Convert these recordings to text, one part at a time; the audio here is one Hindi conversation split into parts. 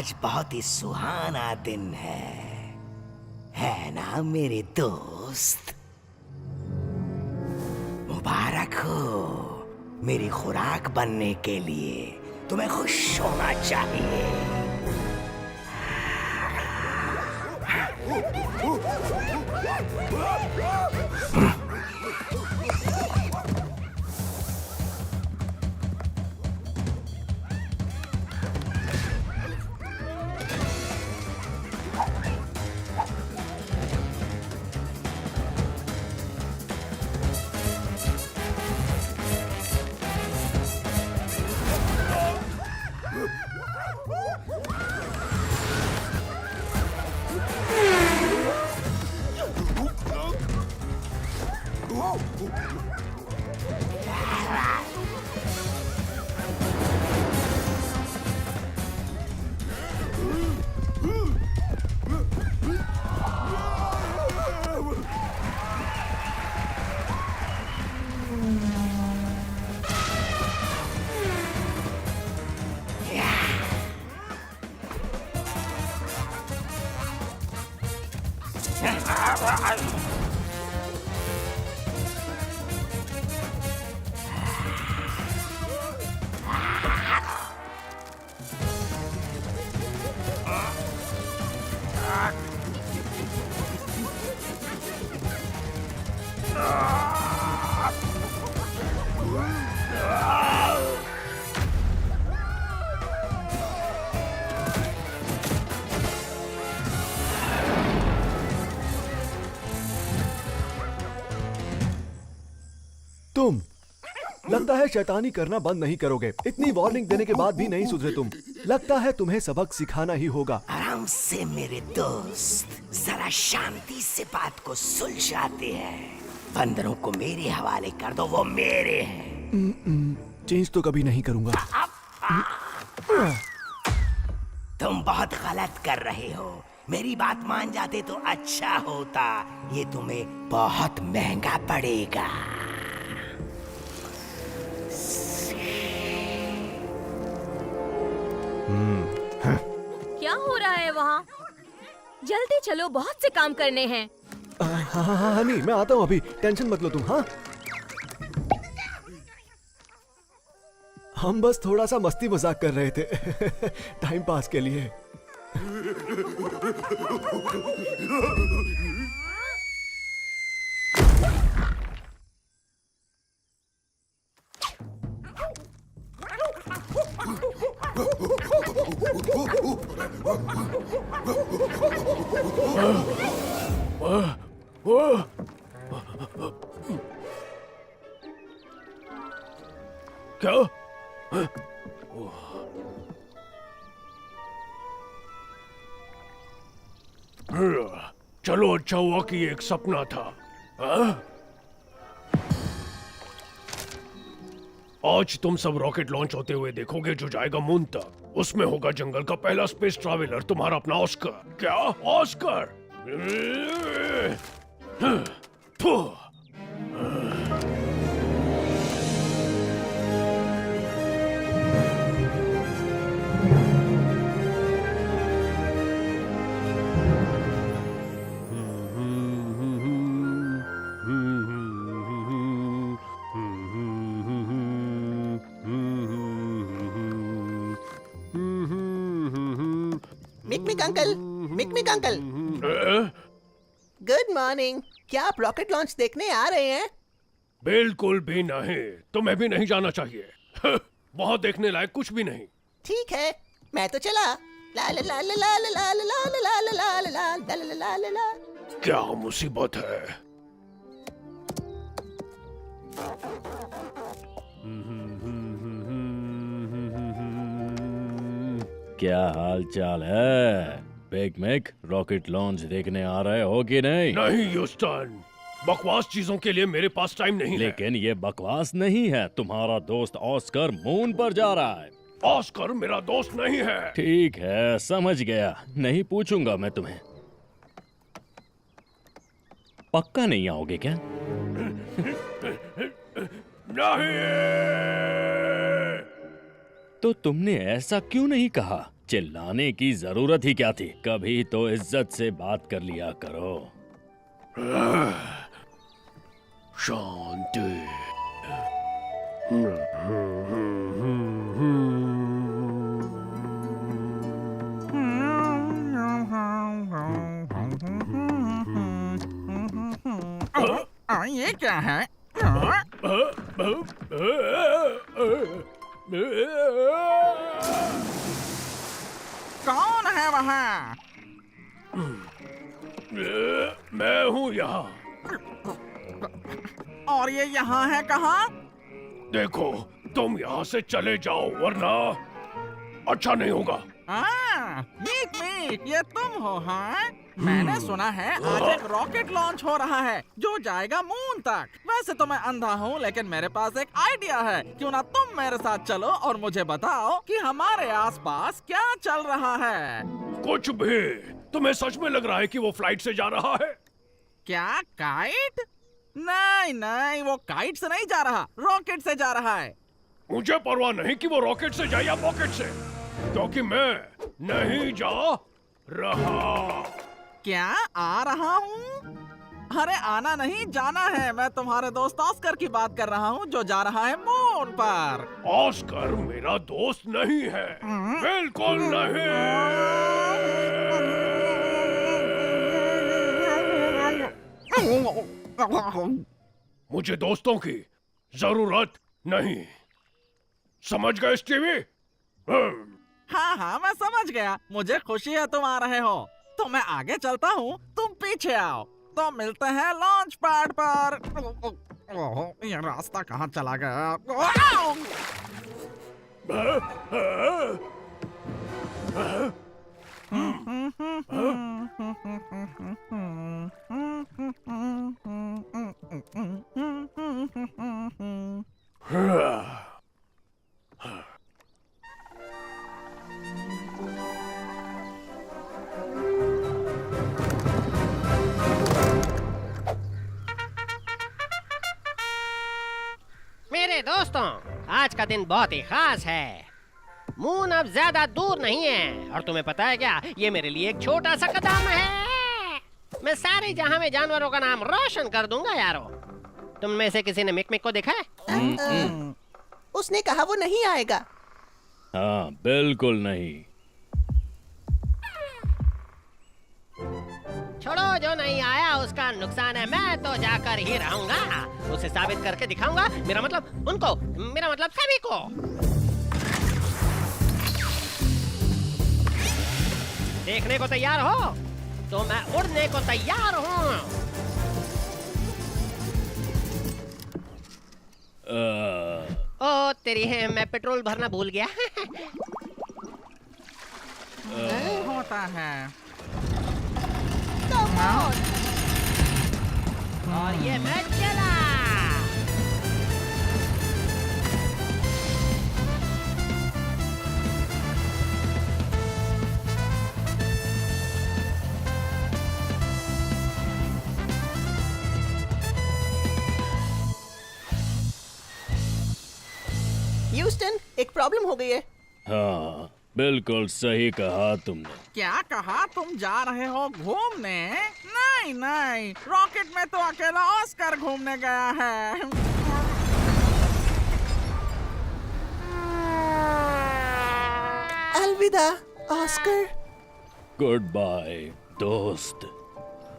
आज बहुत ही सुहाना दिन है ना मेरे दोस्त? मुबारक हो मेरी खुराक बनने के लिए। तुम्हें खुश होना चाहिए। तुम लगता है शैतानी करना बंद नहीं करोगे। इतनी वार्निंग देने के बाद भी नहीं सुधरे तुम। लगता है तुम्हें सबक सिखाना ही होगा। आराम से मेरे दोस्त, जरा शांति से बात को सुलझाते हैं। बंदरों को मेरे हवाले कर दो, वो मेरे हैं। चेंज तो कभी नहीं करूंगा। तुम बहुत गलत कर रहे हो। मेरी बात मान जाते तो अच्छा होता। ये तुम्हें बहुत महंगा पड़ेगा। क्या हो रहा है वहाँ? जल्दी चलो, बहुत से काम करने हैं। हाँ, नहीं मैं आता हूँ अभी। टेंशन मत लो तुम। हाँ, हम बस थोड़ा सा मस्ती मजाक कर रहे थे टाइम पास के लिए। क्या? चलो, अच्छा हुआ कि ये एक सपना था। आज तुम सब रॉकेट लॉन्च होते हुए देखोगे, जो जाएगा मून तक। उसमें होगा जंगल का पहला स्पेस ट्रैवलर, तुम्हारा अपना ऑस्कर। क्या Oscar? Mick uncle, good morning. क्या आप रॉकेट लॉन्च देखने आ रहे हैं? बिल्कुल भी नहीं। तुम्हें भी नहीं जाना चाहिए। वहाँ देखने लायक कुछ भी नहीं। ठीक है, मैं तो चला। ला ला ला ला ला ला ला ला ला ला ला ला ला ला ला ला ला ला। क्या मुसीबत है? क्या हाल चाल है? बिग मैक, रॉकेट लॉन्च देखने आ रहे हो कि नहीं? नहीं ह्यूस्टन, बकवास चीजों के लिए मेरे पास टाइम नहीं है। लेकिन ये बकवास नहीं है। तुम्हारा दोस्त ऑस्कर मून पर जा रहा है। ऑस्कर मेरा दोस्त नहीं है। ठीक है, समझ गया। नहीं पूछूंगा मैं तुम्हें। पक्का नहीं आओगे क्या? नहीं। तो तुमने ऐसा क्यों नहीं कहा? चिल्लाने की जरूरत ही क्या थी? कभी तो इज्जत से बात कर लिया करो। शांति। ये क्या है? कौन है वहाँ? मैं हूँ यहाँ। और ये यहाँ है कहाँ? देखो, तुम यहाँ से चले जाओ वरना अच्छा नहीं होगा। मीक मीक, ये तुम हो? हाँ, मैंने सुना है आज एक रॉकेट लॉन्च हो रहा है जो जाएगा मून तक। वैसे तो मैं अंधा हूँ, लेकिन मेरे पास एक आइडिया है। क्यों ना तुम मेरे साथ चलो और मुझे बताओ कि हमारे आसपास क्या चल रहा है। कुछ भी। तुम्हें सच में लग रहा है कि वो फ्लाइट से जा रहा है? क्या काइट? नहीं नहीं, वो काइट से नहीं जा रहा, रॉकेट से जा रहा है। मुझे परवाह नहीं कि वो रॉकेट से जाए या पॉकेट से, क्योंकि मैं नहीं जा रहा। क्या आ रहा हूँ? अरे आना नहीं, जाना है। मैं तुम्हारे दोस्त ऑस्कर की बात कर रहा हूँ जो जा रहा है मून पर। ऑस्कर मेरा दोस्त नहीं है, बिल्कुल नहीं। मुझे दोस्तों की जरूरत नहीं। समझ गए स्टीवी? हाँ हाँ, मैं समझ गया। मुझे खुशी है तुम आ रहे हो। तो मैं आगे चलता हूँ, तुम पीछे आओ। तो मिलते हैं लॉन्च पैड पर। ओह, ये रास्ता कहाँ चला गया? मेरे दोस्तों, आज का दिन बहुत ही खास है। मून अब ज्यादा दूर नहीं है और तुम्हें पता है क्या, ये मेरे लिए एक छोटा सा कदम है। मैं सारे जहां में जानवरों का नाम रोशन कर दूंगा यारो। तुम में से किसी ने मिक को देखा है? उसने कहा वो नहीं आएगा। हाँ, बिल्कुल नहीं। छोड़ो, जो नहीं आया उसका नुकसान है। मैं तो जाकर ही रहूंगा, उसे साबित करके दिखाऊंगा। मेरा मतलब उनको, मेरा मतलब सभी को। देखने को तैयार हो? तो मैं उड़ने को तैयार हूँ। ओ तेरी है, मैं पेट्रोल भरना भूल गया। होता है। और ये मैं चला। ह्यूस्टन, एक प्रॉब्लम हो गई है। हाँ, बिल्कुल सही कहा तुमने। क्या कहा? तुम जा रहे हो घूमने? नहीं नहीं, रॉकेट में तो अकेला ऑस्कर घूमने गया है। अलविदा ऑस्कर। गुड बाय दोस्त।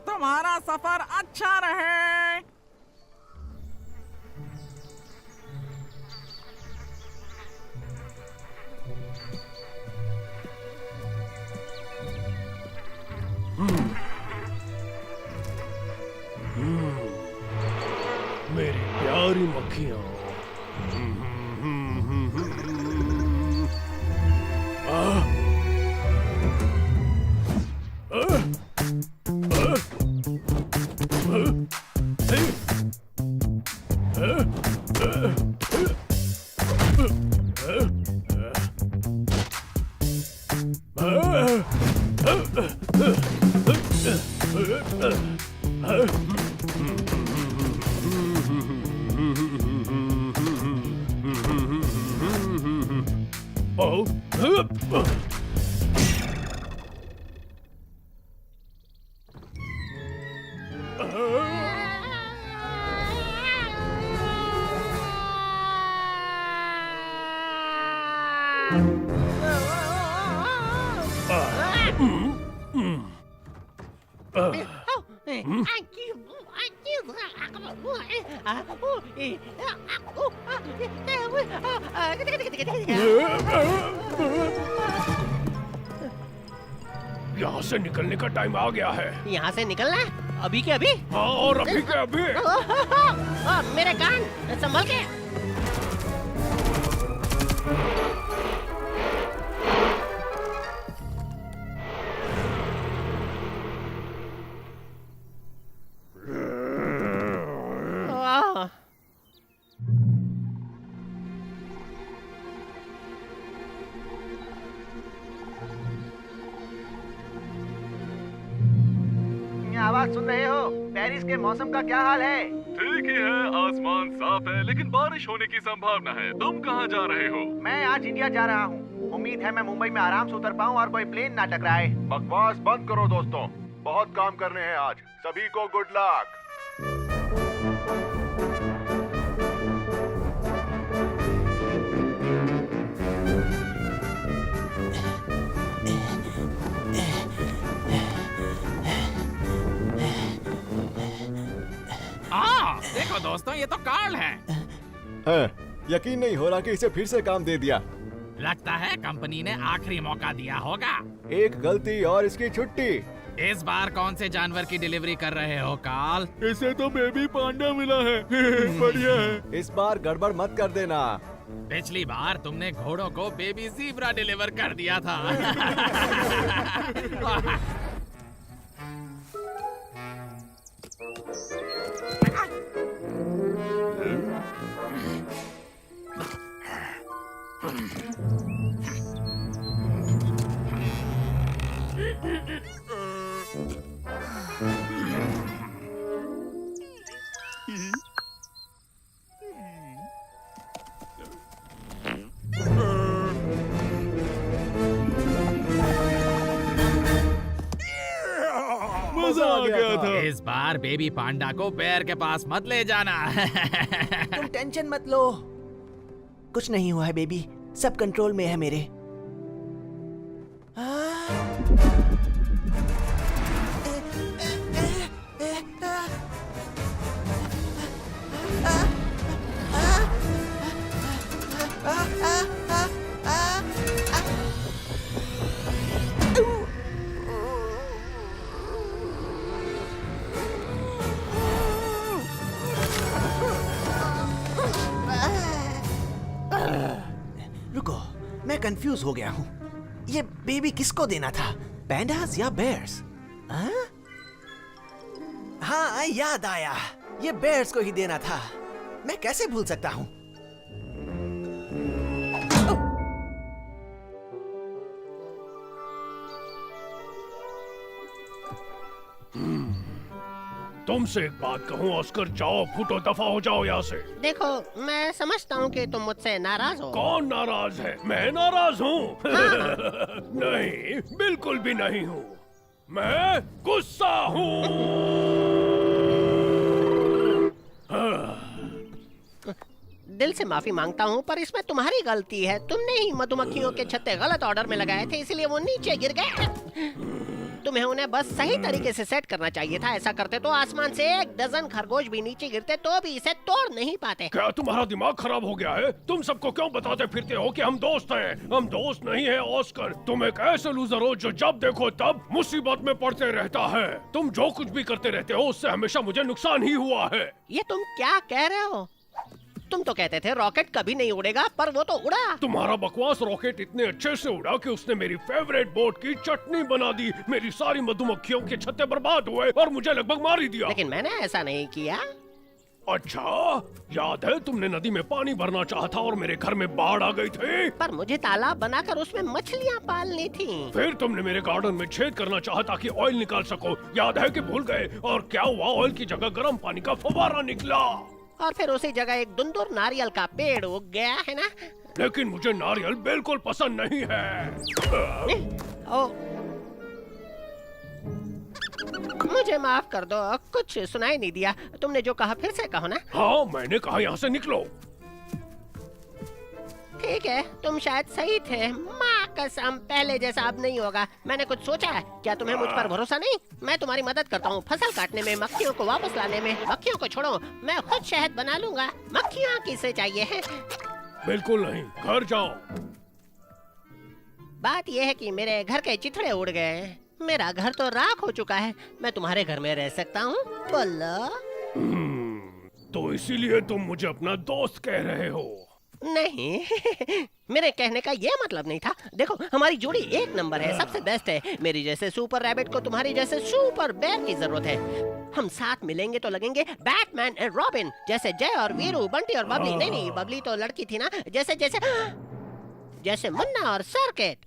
तुम्हारा सफर अच्छा रहे। मेरी प्यारी मक्खियाँ। यहाँ से निकलने का टाइम आ गया है। यहाँ से निकलना है? अभी के अभी? हाँ, और अभी के अभी। मेरे कान, संभल के। आवाज सुन रहे हो? पेरिस के मौसम का क्या हाल है? ठीक ही है, आसमान साफ है लेकिन बारिश होने की संभावना है। तुम कहाँ जा रहे हो? मैं आज इंडिया जा रहा हूँ। उम्मीद है मैं मुंबई में आराम से उतर पाऊँ और कोई प्लेन ना टकराए। बकवास बंद करो दोस्तों, बहुत काम करने हैं आज। सभी को गुड लक। देखो दोस्तों, ये तो कार्ल है। यकीन नहीं हो रहा कि इसे फिर से काम दे दिया। लगता है कंपनी ने आखिरी मौका दिया होगा। एक गलती और इसकी छुट्टी। इस बार कौन से जानवर की डिलीवरी कर रहे हो कार्ल? इसे तो बेबी पांडा मिला है। बढ़िया है। इस बार गड़बड़ मत कर देना। पिछली बार तुमने घोड़ों को बेबी ज़ीब्रा डिलीवर कर दिया था। मजा आ गया था। इस बार बेबी पांडा को बेर के पास मत ले जाना। तुम टेंशन मत लो, कुछ नहीं हुआ है बेबी, सब कंट्रोल में है मेरे। रुको, मैं कंफ्यूज हो गया हूँ। ये बेबी किसको देना था, पैंडास या बेयर्स? हाँ, याद आया, ये बेयर्स को ही देना था। मैं कैसे भूल सकता हूँ? तुमसे एक बात कहूँ ऑस्कर, जाओ फूटो, दफा हो जाओ यहाँ से। देखो, मैं समझता हूँ कि तुम मुझसे नाराज हो। कौन नाराज है? मैं नाराज हूँ? नहीं, बिल्कुल भी नहीं हूँ। मैं गुस्सा हूँ। दिल से माफी मांगता हूँ, पर इसमें तुम्हारी गलती है। तुमने ही मधुमक्खियों के छत्ते गलत ऑर्डर में लगाए थे, इसलिए वो नीचे गिर गए। तुम्हें उन्हें बस सही तरीके से सेट करना चाहिए था। ऐसा करते तो आसमान से 1 डजन खरगोश भी नीचे गिरते तो भी इसे तोड़ नहीं पाते। क्या तुम्हारा दिमाग खराब हो गया है? तुम सबको क्यों बताते फिरते हो कि हम दोस्त हैं? हम दोस्त नहीं है ऑस्कर। तुम एक ऐसे लूजर हो जो जब देखो तब मुसीबत में पड़ते रहता है। तुम जो कुछ भी करते रहते हो उससे हमेशा मुझे नुकसान ही हुआ है। ये तुम क्या कह रहे हो? तुम तो कहते थे रॉकेट कभी नहीं उड़ेगा, पर वो तो उड़ा। तुम्हारा बकवास रॉकेट इतने अच्छे से उड़ा कि उसने मेरी फेवरेट बोट की चटनी बना दी। मेरी सारी मधुमक्खियों के छत्ते बर्बाद हुए और मुझे लगभग मार ही दिया। लेकिन मैंने ऐसा नहीं किया। अच्छा, याद है तुमने नदी में पानी भरना चाहा था और मेरे घर में बाढ़ आ गई थी? पर मुझे तालाब बनाकर उसमें मछलियाँ पालनी थी। फिर तुमने मेरे गार्डन में छेद करना चाहा ताकि ऑयल निकाल सको। याद है कि भूल गए? और क्या हुआ? ऑयल की जगह गर्म पानी का फव्वारा निकला। और फिर उसी जगह एक दुंदुर नारियल का पेड़ उग गया है ना? लेकिन मुझे नारियल बिल्कुल पसंद नहीं है। ओ, मुझे माफ कर दो, कुछ सुनाई नहीं दिया। तुमने जो कहा फिर से कहो ना। हाँ, मैंने कहा यहाँ से निकलो। ठीक है, तुम शायद सही थे। माँ कसम पहले जैसा अब नहीं होगा। मैंने कुछ सोचा है। क्या तुम्हें मुझ पर भरोसा नहीं? मैं तुम्हारी मदद करता हूँ, फसल काटने में, मक्खियों को वापस लाने में। मक्खियों को छोड़ो, मैं खुद शहद बना लूंगा। मक्खियाँ किसे चाहिए है? बिल्कुल नहीं, घर जाओ। बात यह है कि मेरे घर के चिथड़े उड़ गए हैं। मेरा घर तो राख हो चुका है। मैं तुम्हारे घर में रह सकता हूँ? बोलो। तो इसीलिए तुम मुझे अपना दोस्त कह रहे हो? नहीं मेरे कहने का ये मतलब नहीं था। देखो हमारी जोड़ी एक नंबर है, सबसे बेस्ट है। मेरी जैसे सुपर रैबिट को तुम्हारी जैसे सुपर बेयर की जरूरत है। हम साथ मिलेंगे तो लगेंगे बैटमैन एंड रॉबिन, जैसे जय और वीरू, बंटी और बबली। नहीं बबली तो लड़की थी ना। जैसे जैसे जैसे मुन्ना और सर्किट।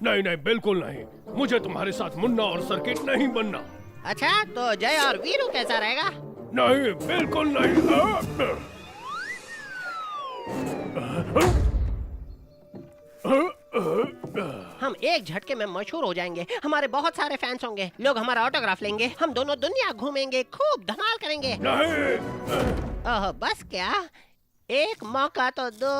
नहीं नहीं, बिल्कुल नहीं। मुझे तुम्हारे साथ मुन्ना और सर्किट नहीं बनना। अच्छा तो जय और वीरू कैसा रहेगा? नहीं, बिल्कुल नहीं। हम एक झटके में मशहूर हो जाएंगे। हमारे बहुत सारे फैंस होंगे। लोग हमारा ऑटोग्राफ लेंगे। हम दोनों दुनिया घूमेंगे, खूब धमाल करेंगे। नहीं। ओह बस क्या, एक मौका तो दो।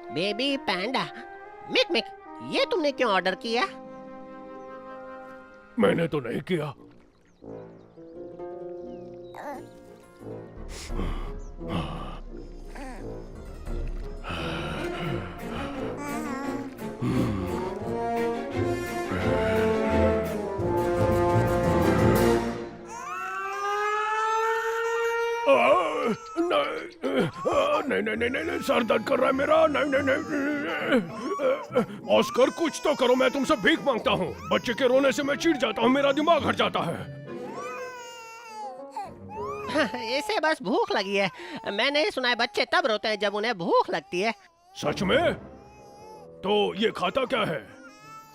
बेबी पैंडा। मिक मिक, ये तुमने क्यों ऑर्डर किया? मैंने तो नहीं किया। नहीं नहीं नहीं नहीं, सर दर्द कर रहा है मेरा। नहीं नहीं नहीं। ऑस्कर कुछ तो करो, मैं तुमसे भीख मांगता हूँ। बच्चे के रोने से मैं चिढ़ जाता हूँ, मेरा दिमाग हट जाता है। इसे बस भूख लगी है। मैंने सुना है बच्चे तब रोते हैं जब उन्हें भूख लगती है। सच में? तो ये खाता क्या है?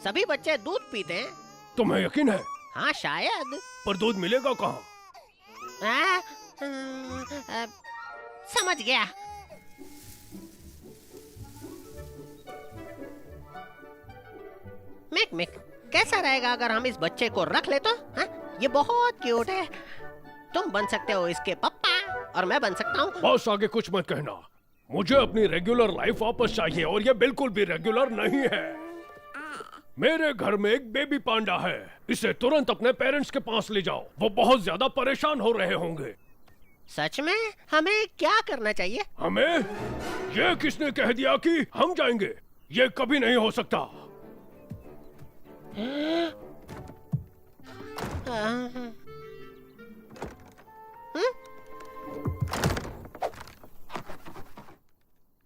सभी बच्चे दूध पीते हैं। तुम्हें यकीन है? हाँ शायद। पर दूध मिलेगा कहाँ? समझ गया। मिक मिक, कैसा रहेगा अगर हम इस बच्चे को रख ले तो? हा? ये बहुत क्यूट है। तुम बन सकते हो इसके पापा और मैं बन सकता हूँ। बस आगे कुछ मत कहना। मुझे अपनी रेगुलर लाइफ वापस चाहिए और ये बिल्कुल भी रेगुलर नहीं है। मेरे घर में एक बेबी पांडा है। इसे तुरंत अपने पेरेंट्स के पास ले जाओ। वो बहुत ज्यादा परेशान हो रहे होंगे। सच में? हमें क्या करना चाहिए? हमें? ये किसने कह दिया कि हम जाएंगे? ये कभी नहीं हो सकता।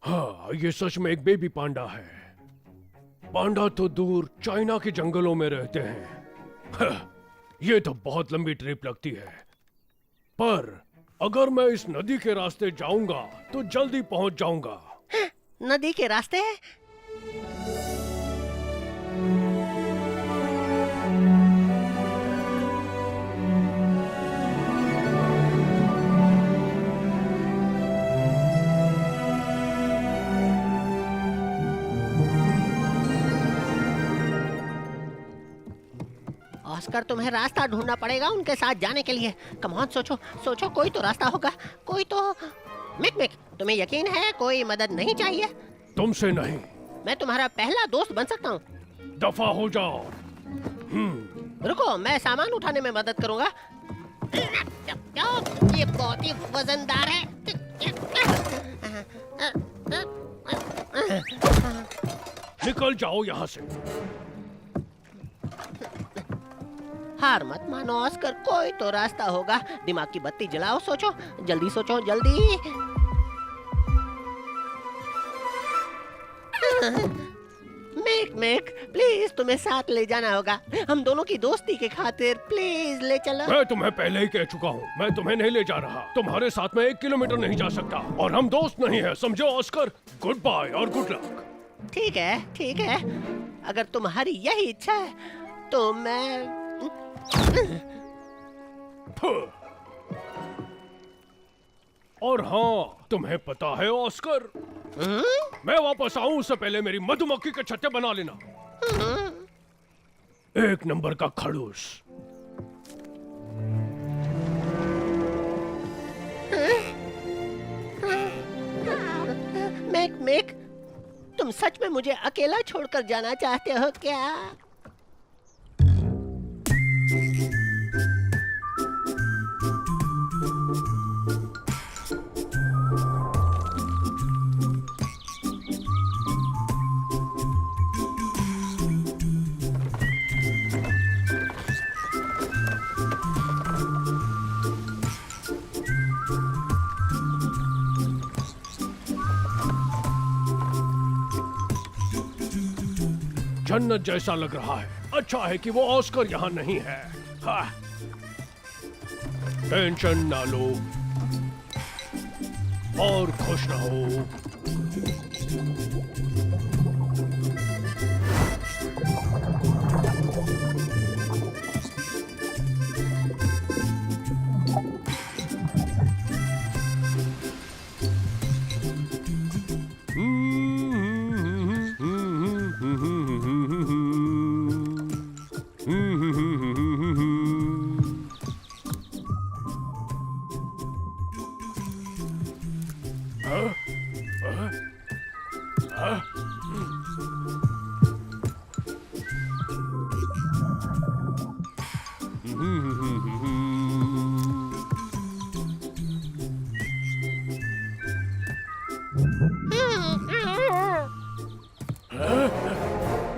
हाँ, ये सच में एक बेबी पांडा है। पांडा तो दूर चाइना के जंगलों में रहते हैं। ये तो बहुत लंबी ट्रिप लगती है। पर अगर मैं इस नदी के रास्ते जाऊंगा तो जल्दी पहुंच जाऊंगा। नदी के रास्ते? ऑस्कर, तुम्हें रास्ता ढूंढना पड़ेगा उनके साथ जाने के लिए। कम ऑन, सोचो सोचो, कोई तो रास्ता होगा, कोई तो। मिक मिक, तुम्हें यकीन है कोई मदद नहीं चाहिए? तुमसे नहीं। मैं तुम्हारा पहला दोस्त बन सकता हूँ। दफा हो जाओ। रुको, मैं सामान उठाने में मदद करूंगा। ये बहुत ही वजनदार है। निकल जाओ यहाँ से। हार मत मानो ऑस्कर, कोई तो रास्ता होगा। दिमाग की बत्ती जलाओ, सोचो, जल्दी सोचो, जल्दी। मिक मिक, प्लीज तुम्हें साथ ले जाना होगा। हम दोनों की दोस्ती के खातिर प्लीज ले चलो। मैं तुम्हें पहले ही कह चुका हूँ, मैं तुम्हें नहीं ले जा रहा। तुम्हारे साथ में 1 किलोमीटर नहीं जा सकता और हम दोस्त नहीं है, समझो ऑस्कर। गुड बाय और गुड लक। ठीक है ठीक है, अगर तुम्हारी यही इच्छा है तो मैं और हाँ, तुम्हें पता है ऑस्कर, मैं वापस आऊं उससे पहले मेरी मधुमक्खी के छत्ते बना लेना। 1 नंबर का खड़ूस। मैक, तुम सच में मुझे अकेला छोड़कर जाना चाहते हो क्या? जन्नत जैसा लग रहा है। अच्छा है कि वो ऑस्कर यहाँ नहीं है। हाँ। टेंशन ना लो और खुश रहो।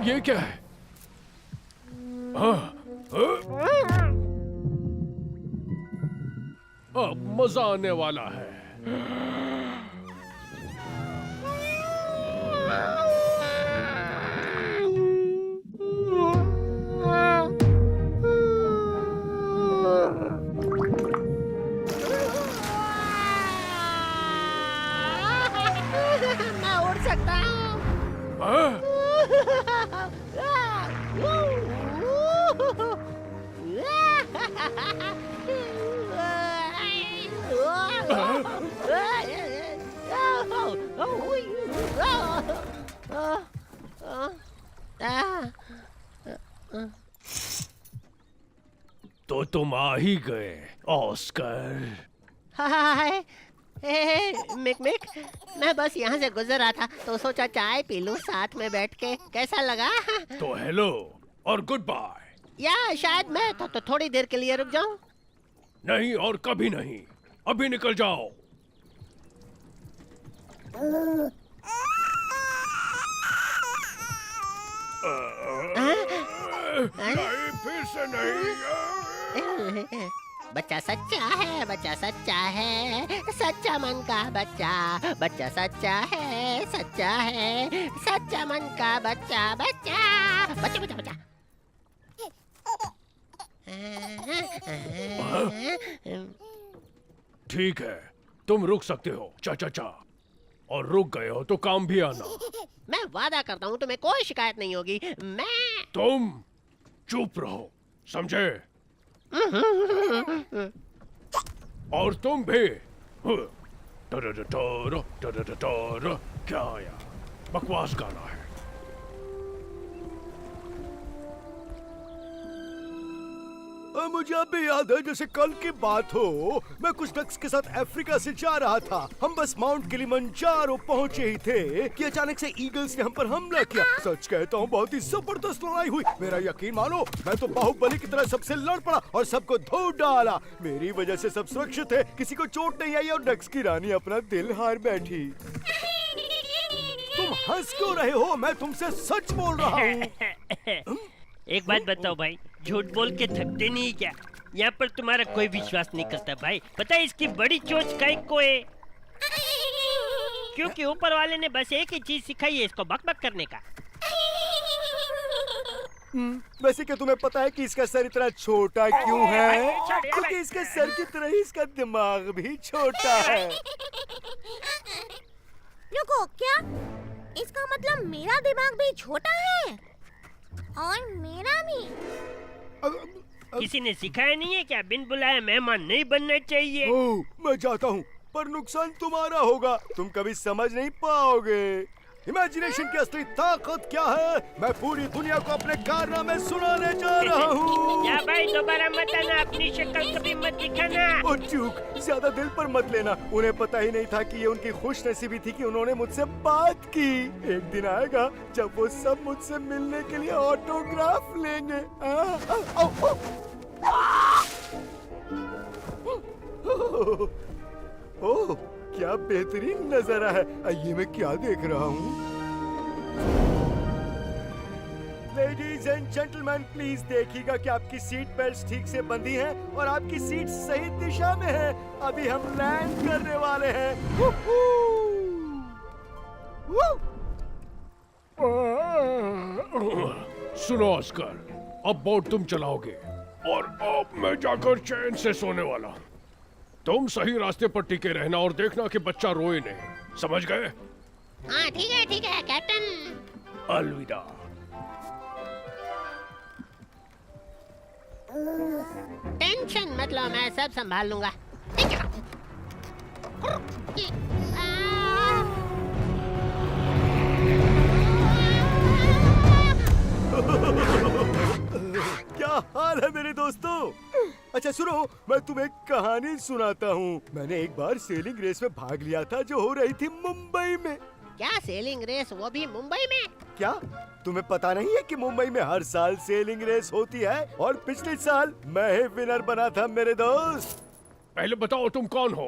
ये क्या है? अब मजा आने वाला है। मैं उड़ सकता हूँ। तो तुम आ ही गए ऑस्कर। हाय, मिक, मैं बस यहाँ से गुजर रहा था तो सोचा चाय पी लूं साथ में बैठ के। कैसा लगा? तो हेलो और गुड बाय। या शायद मैं तो थोड़ी देर के लिए रुक जाऊं। नहीं और कभी नहीं, अभी निकल जाओ। नहीं, फिर से नहीं। बच्चा सच्चा है, बच्चा सच्चा है, सच्चा मन का बच्चा, बच्चा सच्चा है, सच्चा है, सच्चा मन का बच्चा, बच्चा बच्चा बच्चा बच्चा। ठीक है, तुम रुक सकते हो। चा और रुक गए हो तो काम भी आना। मैं वादा करता हूँ तुम्हें कोई शिकायत नहीं होगी। मैं तुम चुप रहो, समझे? और तुम भी। क्या यार, बकवास गाना है। मुझे अब भी याद है जैसे कल की बात हो। मैं कुछ डक्स के साथ अफ्रीका से जा रहा था। हम बस माउंट किलिमंजारो पहुंचे ही थे कि अचानक से ईगल्स ने हम पर हमला किया। सच कहता हूँ, बहुत ही जबरदस्त लड़ाई हुई। मेरा यकीन मानो, मैं तो बाहुबली की तरह सबसे लड़ पड़ा और सबको धो डाला। मेरी वजह से सब सुरक्षित है, किसी को चोट नहीं आई और डक्स की रानी अपना दिल हार बैठी। तुम हंस क्यों रहे हो? मैं तुमसे सच बोल रहा हूँ। एक बात बताओ भाई, झूठ बोल के थकते नहीं क्या? यहाँ पर तुम्हारा कोई विश्वास नहीं करता भाई। पता है इसकी बड़ी चोच काय को है? क्योंकि ऊपर वाले ने बस एक ही चीज सिखाई है, इसको बक बक करने का। वैसे क्या तुम्हें पता है कि इसका सर इतना छोटा क्यों है? क्योंकि इसके सर की तरह ही इसका दिमाग भी छोटा है। रुको, क्या इसका मतलब मेरा दिमाग भी छोटा है? और मेरा भी? किसी ने सिखाया नहीं है क्या बिन बुलाए मेहमान नहीं बनना चाहिए? ओह, मैं जाता हूँ। पर नुकसान तुम्हारा होगा, तुम कभी समझ नहीं पाओगे। इमेजिनेशन की असली ताकत क्या है, मैं पूरी दुनिया को अपने कारनामे सुनाने जा रहा हूँ। या भाई दोबारा मत आना, अपनी शक्ल कभी मत दिखाना। ओ चूक, ज्यादा दिल पर मत लेना। उन्हें पता ही नहीं था कि ये उनकी खुशनसीबी थी कि उन्होंने मुझसे बात की। एक दिन आएगा जब वो सब मुझसे मिलने के लिए ऑटोग्राफ लेंगे। ओह, क्या बेहतरीन नजारा है। ये मैं क्या देख रहा हूँ? लेडीज एंड जेंटलमैन, प्लीज देखिएगा कि आपकी सीट बेल्ट ठीक से बंधी हैं और आपकी सीट सही दिशा में है। अभी हम लैंड करने वाले हैं। सुनो ऑस्कर, अब बोट तुम चलाओगे और अब मैं जाकर चैन से सोने वाला। तुम सही रास्ते पर टिके रहना और देखना कि बच्चा रोए नहीं, समझ गए? हाँ ठीक है कैप्टन। अलविदा। टेंशन मत लो, मैं सब संभाल लूंगा। क्या हाल है मेरे दोस्तों? अच्छा सुनो, मैं तुम्हें एक कहानी सुनाता हूँ। मैंने एक बार सेलिंग रेस में भाग लिया था जो हो रही थी मुंबई में। क्या सेलिंग रेस, वो भी मुंबई में? क्या तुम्हें पता नहीं है कि मुंबई में हर साल सेलिंग रेस होती है? और पिछले साल मैं ही विनर बना था मेरे दोस्त। पहले बताओ तुम कौन हो?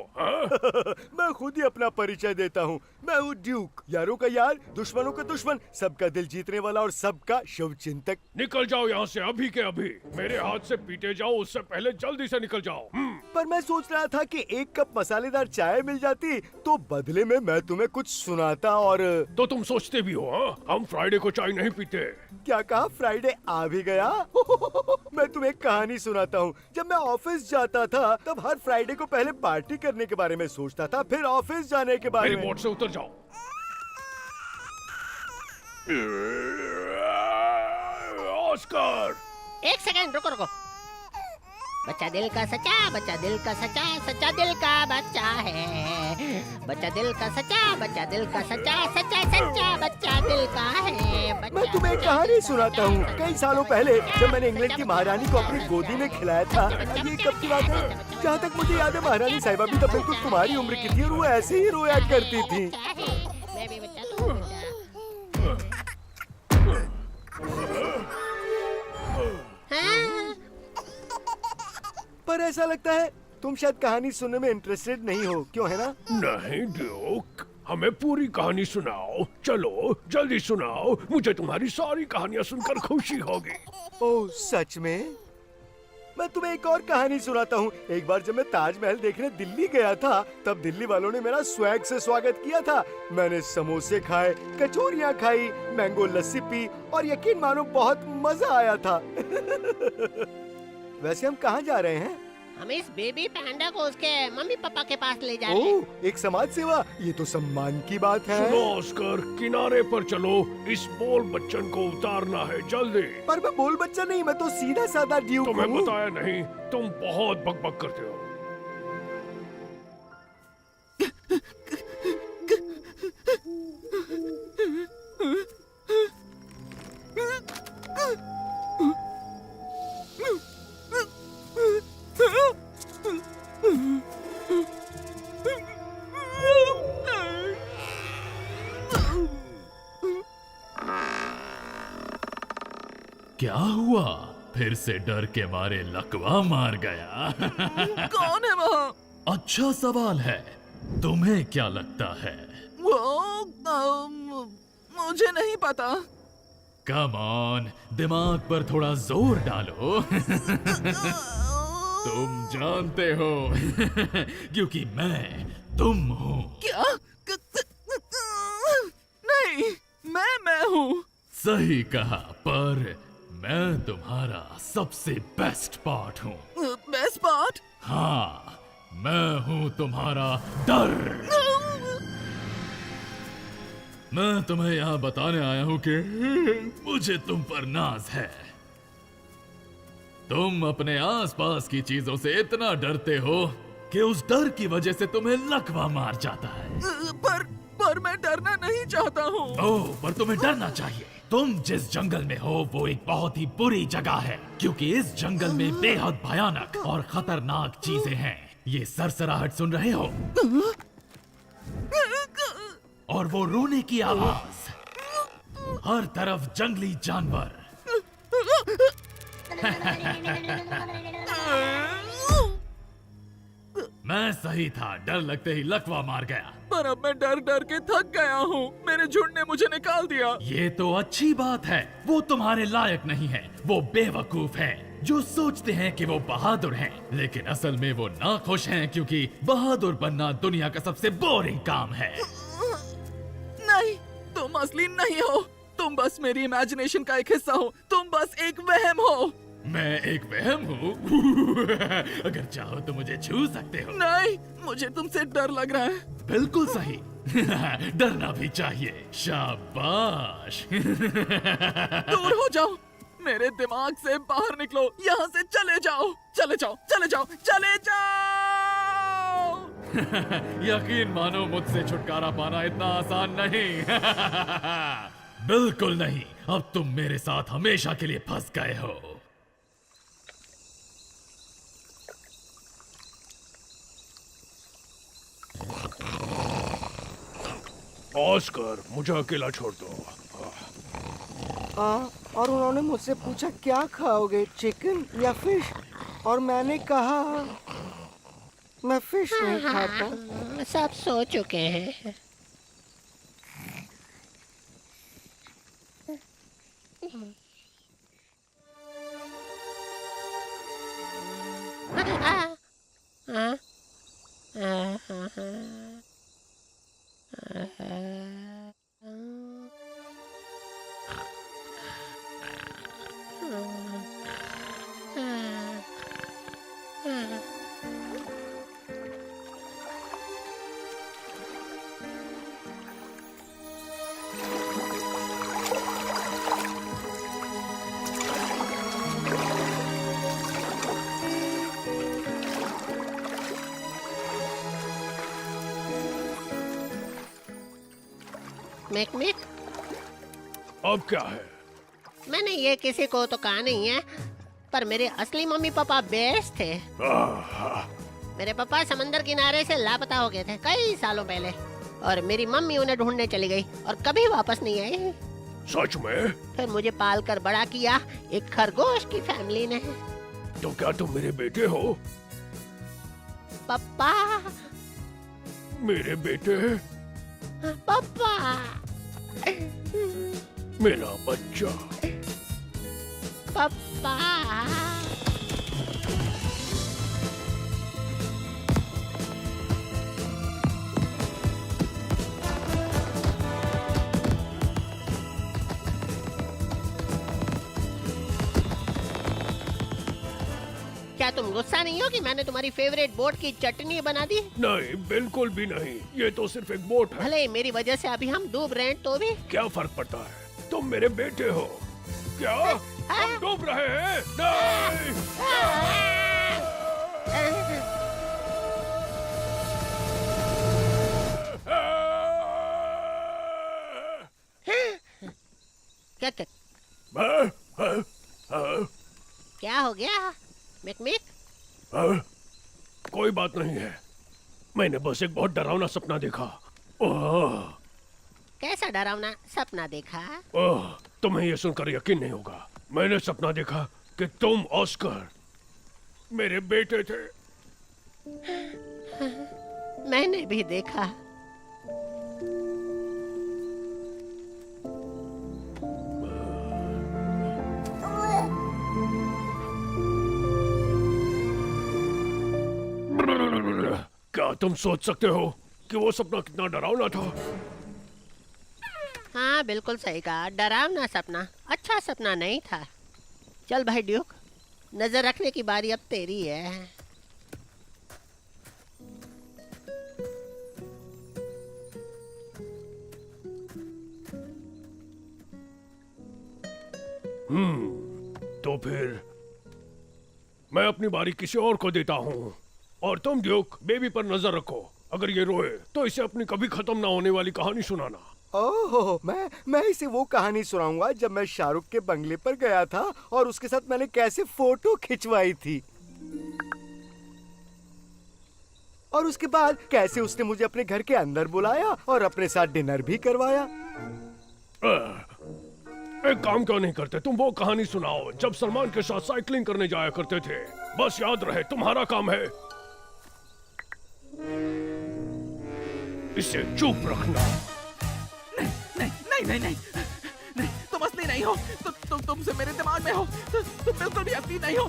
मैं खुद ही अपना परिचय देता हूँ। मैं हूँ ड्यूक, यारों का यार, दुश्मनों का दुश्मन, सबका दिल जीतने वाला और सबका शुभ चिंतक। निकल जाओ यहाँ से अभी के अभी। मेरे हाथ से पीटे जाओ उससे पहले जल्दी से निकल जाओ। पर मैं सोच रहा था कि एक कप मसालेदार चाय मिल जाती तो बदले में मैं तुम्हें कुछ सुनाता। और तो तुम सोचते भी हो हाँ? हम फ्राइडे को चाय नहीं पीते। क्या कहा? फ्राइडे आ भी गया। मैं तुम्हें एक कहानी सुनाता हूँ। जब मैं ऑफिस जाता था तब हर फ्राइडे को पहले पार्टी करने के बारे में सोचता था, फिर ऑफिस जाने के बारे में। बोट से उतर जाओ। ऑस्कर, एक सेकंड रुको। बच्चा दिल का सच्चा, बच्चा दिल का सच्चा, सच्चा दिल का बच्चा है। बच्चा दिल का सच्चा, बच्चा दिल का सच्चा, सच्चा सच्चा बच्चा दिल का है। मैं तुम्हें एक कहानी सुनाता हूँ। कई सालों पहले जब मैंने इंग्लैंड की महारानी को अपनी गोदी में खिलाया था। ये कब की बात है? जहाँ तक मुझे याद है महारानी साहिबा भी तब बिल्कुल तुम्हारी उम्र की थी और वो ऐसे ही रोया करती थी। मैं भी बच्चा, तू बच्चा। हाँ? पर ऐसा लगता है तुम शायद कहानी सुनने में इंटरेस्टेड नहीं हो, क्यों है ना? नहीं ड्यूक, हमें पूरी कहानी सुनाओ। चलो जल्दी सुनाओ, मुझे तुम्हारी सारी कहानियाँ सुनकर खुशी होगी। ओह सच में? मैं तुम्हें एक और कहानी सुनाता हूँ। एक बार जब मैं ताजमहल देखने दिल्ली गया था तब दिल्ली वालों ने मेरा स्वैग से स्वागत किया था। मैंने समोसे खाए, कचौरियाँ खाई, मैंगो लस्सी पी और यकीन मानो बहुत मजा आया था। वैसे हम कहाँ जा रहे हैं? हम इस बेबी पैंडा को उसके मम्मी पापा के पास ले जा रहे हैं। ओह, एक समाज सेवा, ये तो सम्मान की बात है। सुनो ऑस्कर, किनारे पर चलो, इस बोल बच्चन को उतारना है जल्दी। पर मैं बोल बच्चा नहीं, मैं तो सीधा साधा ड्यूक हूँ। तुम्हें बताया नहीं, तुम बहुत बकबक करते हो। क्या हुआ? फिर से डर के मारे लकवा मार गया। कौन है वहाँ? अच्छा सवाल है। तुम्हें क्या लगता है? मुझे नहीं पता। कम ऑन, दिमाग पर थोड़ा जोर डालो। तुम जानते हो क्योंकि मैं तुम हूँ। क्या? नहीं, मैं हूँ। सही कहा, पर मैं तुम्हारा सबसे बेस्ट पार्ट हूँ। Best part? हाँ, मैं हूँ तुम्हारा डर। मैं तुम्हें यहाँ बताने आया हूँ कि मुझे तुम पर नाज है। तुम अपने आसपास की चीजों से इतना डरते हो कि उस डर की वजह से तुम्हें लकवा मार जाता है। पर मैं डरना नहीं चाहता हूँ। ओह, पर तुम्हें डरना चाहिए। तुम जिस जंगल में हो वो एक बहुत ही बुरी जगह है, क्योंकि इस जंगल में बेहद भयानक और खतरनाक चीजें हैं। ये सरसराहट सुन रहे हो? और वो रोने की आवाज, हर तरफ जंगली जानवर। मैं सही था, डर लगते ही लकवा मार गया। पर अब मैं डर डर के थक गया हूँ। मेरे झुंड ने मुझे निकाल दिया। ये तो अच्छी बात है। वो तुम्हारे लायक नहीं है। वो बेवकूफ है जो सोचते हैं कि वो बहादुर हैं, लेकिन असल में वो नाखुश हैं, क्योंकि बहादुर बनना दुनिया का सबसे बोरिंग काम है। नहीं, तुम असली नहीं हो। तुम बस मेरी इमेजिनेशन का एक हिस्सा हो। तुम बस एक वहम हो। मैं एक वहम हूँ? अगर चाहो तो मुझे छू सकते हो। नहीं, मुझे तुमसे डर लग रहा है। बिल्कुल सही। डरना भी चाहिए। शाबाश। दूर हो जाओ, मेरे दिमाग से बाहर निकलो। यहाँ से चले जाओ, चले जाओ, चले जाओ, चले जाओ। यकीन मानो, मुझसे छुटकारा पाना इतना आसान नहीं। बिल्कुल नहीं। अब तुम मेरे साथ हमेशा के लिए फंस गए हो। ऑस्कर, मुझे अकेला छोड़ दो। और उन्होंने मुझसे पूछा क्या खाओगे, चिकन या फिश, और मैंने कहा मैं फिश नहीं खाता। सब सो चुके हैं। मैक, अब क्या है? मैंने ये किसी को तो कहा नहीं है, पर मेरे असली मम्मी पापा बेस्ट थे। मेरे पापा समंदर किनारे से लापता हो गए थे कई सालों पहले, और मेरी मम्मी उन्हें ढूंढने चली गई और कभी वापस नहीं आई। सच में? फिर मुझे पाल कर बड़ा किया एक खरगोश की फैमिली ने। तो क्या तुम मेरे बेटे हो? पापा, मेरे बेटे, पापा, मेरा बच्चा, पापा। क्या तुम गुस्सा नहीं हो कि मैंने तुम्हारी फेवरेट बोट की चटनी बना दी? नहीं, बिल्कुल भी नहीं। ये तो सिर्फ एक बोट है। भले मेरी वजह से अभी हम डूब रहे हैं तो भी क्या फर्क पड़ता है? तुम मेरे बेटे हो। क्या हम डूब रहे हैं? नहीं! क्या हो गया मिक? कोई बात नहीं है। मैंने बस एक बहुत डरावना सपना देखा। कैसा डरावना सपना देखा? तुम्हें यह सुनकर यकीन नहीं होगा। मैंने सपना देखा कि तुम ऑस्कर मेरे बेटे थे। मैंने भी देखा। क्या तुम सोच सकते हो कि वो सपना कितना डरावना था? हाँ, बिल्कुल सही कहा। डरावना सपना, अच्छा सपना नहीं था। चल भाई ड्यूक, नजर रखने की बारी अब तेरी है। तो फिर मैं अपनी बारी किसी और को देता हूँ। और तुम ड्यूक बेबी पर नजर रखो। अगर ये रोए तो इसे अपनी कभी खत्म ना होने वाली कहानी सुनाना। ओह, मैं इसे वो कहानी सुनाऊंगा जब मैं शाहरुख के बंगले पर गया था और उसके साथ मैंने कैसे फोटो खिंचवाई थी, और उसके बाद कैसे उसने मुझे अपने घर के अंदर बुलाया और अपने साथ डिनर भी करवाया। एक काम क्यों नहीं करते, तुम वो कहानी सुनाओ जब सलमान के साथ साइकिलिंग करने जाया करते थे। बस याद रहे तुम्हारा काम है इसे चुप रखना। नहीं, तुम असली नहीं हो। तुमसे मेरे दिमाग में हो। तुम बिल्कुल भी असली नहीं हो।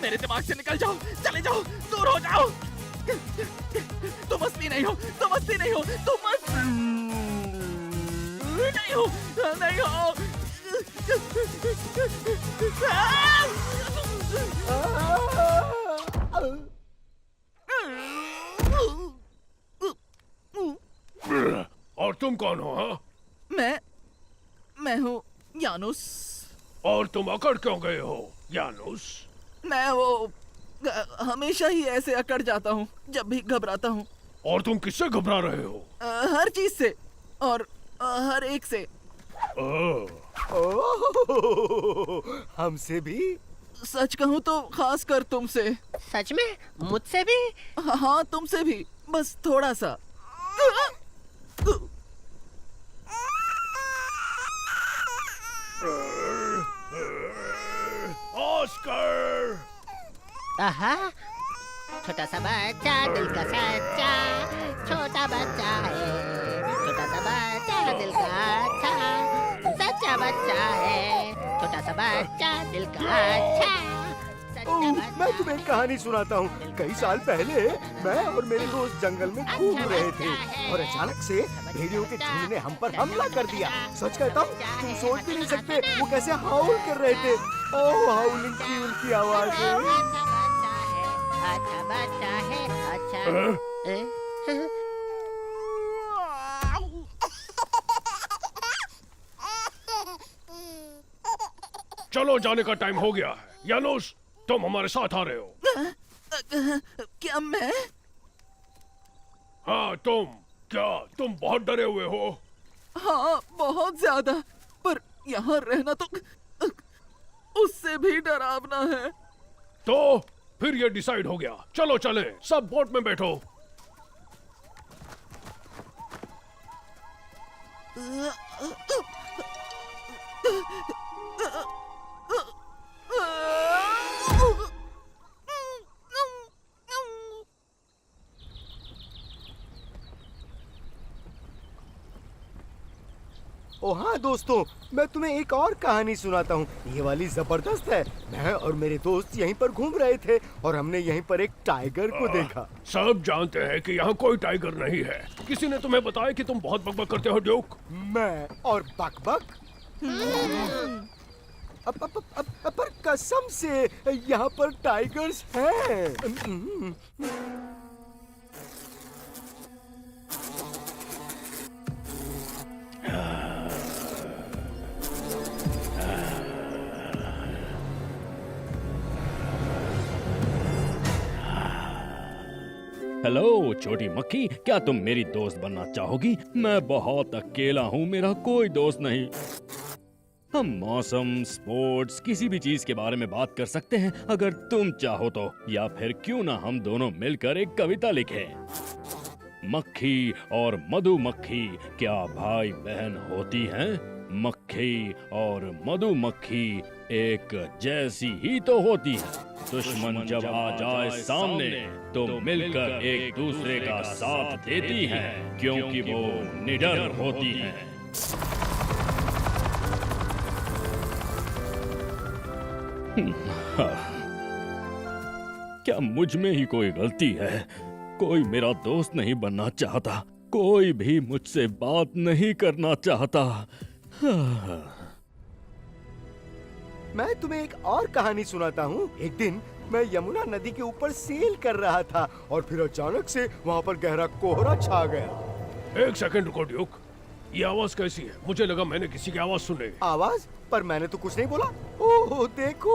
मेरे दिमाग से निकल जाओ, चले जाओ, दूर हो जाओ। तुम असली नहीं हो, तुम असली नहीं हो, तुम नहीं हो, नहीं हो। और तुम कौन हो? हाँ, मैं हूँ यानुस। और तुम अकड़ क्यों गए हो यानुस? मैं वो हमेशा ही ऐसे अकड़ जाता हूँ जब भी घबराता हूँ। और तुम किससे घबरा रहे हो? हर चीज से और हर एक से। ओह, हमसे भी? सच कहूँ तो खास कर तुमसे। सच में? मुझसे भी? हाँ, तुमसे भी, बस थोड़ा सा। ऑस्कर! आहा, छोटा सा बच्चा दिल का सच्चा, छोटा बच्चा है, छोटा सा बच्चा दिल का अच्छा, सच्चा बच्चा है, छोटा सा बच्चा दिल का अच्छा। मैं तुम्हें एक कहानी सुनाता हूँ। कई साल पहले मैं और मेरे दोस्त जंगल में घूम रहे थे और अचानक से भेड़ियों के झुंड ने हम पर हमला कर दिया। सच कहता हूँ, तुम सोच भी नहीं सकते वो कैसे हाउल कर रहे थे। ओह, हाउलिंग की उनकी आवाज। अच्छा बच्चा है, अच्छा। चलो, जाने का टाइम हो गया है। यानुस, तुम हमारे साथ आ रहे हो? क्या मैं? हाँ, तुम बहुत डरे हुए हो? हाँ, बहुत ज्यादा। पर यहाँ रहना तो उससे भी डरावना है। तो फिर ये डिसाइड हो गया। चलो चले, सब बोट में बैठो। ओ हाँ दोस्तों, मैं तुम्हें एक और कहानी सुनाता हूँ। ये वाली जबरदस्त है। मैं और मेरे दोस्त यहीं पर घूम रहे थे और हमने यहीं पर एक टाइगर को देखा। सब जानते हैं कि यहाँ कोई टाइगर नहीं है। किसी ने तुम्हें बताया कि तुम बहुत बकबक करते हो ड्यूक? मैं और बकबक? पर कसम से यहाँ पर टाइगर्स हैं। हेलो छोटी मक्खी, क्या तुम मेरी दोस्त बनना चाहोगी? मैं बहुत अकेला हूँ, मेरा कोई दोस्त नहीं। हम मौसम, स्पोर्ट्स, किसी भी चीज के बारे में बात कर सकते हैं अगर तुम चाहो तो। या फिर क्यों ना हम दोनों मिलकर एक कविता लिखें। मक्खी और मधुमक्खी क्या भाई बहन होती हैं? मक्खी और मधुमक्खी एक जैसी ही तो होती है। दुश्मन जब आ जाए सामने तो मिलकर एक दूसरे का साथ देती हैं, क्योंकि वो निडर होती हैं। क्या मुझ में ही कोई गलती है? कोई मेरा दोस्त नहीं बनना चाहता, कोई भी मुझसे बात नहीं करना चाहता। मैं तुम्हें एक और कहानी सुनाता हूँ। एक दिन मैं यमुना नदी के ऊपर सेल कर रहा था और फिर अचानक से वहाँ पर गहरा कोहरा छा गया। एक सेकंड रुको ड्यूक, ये आवाज कैसी है? मुझे लगा मैंने किसी की आवाज सुनी। आवाज? पर मैंने तो कुछ नहीं बोला। ओह देखो,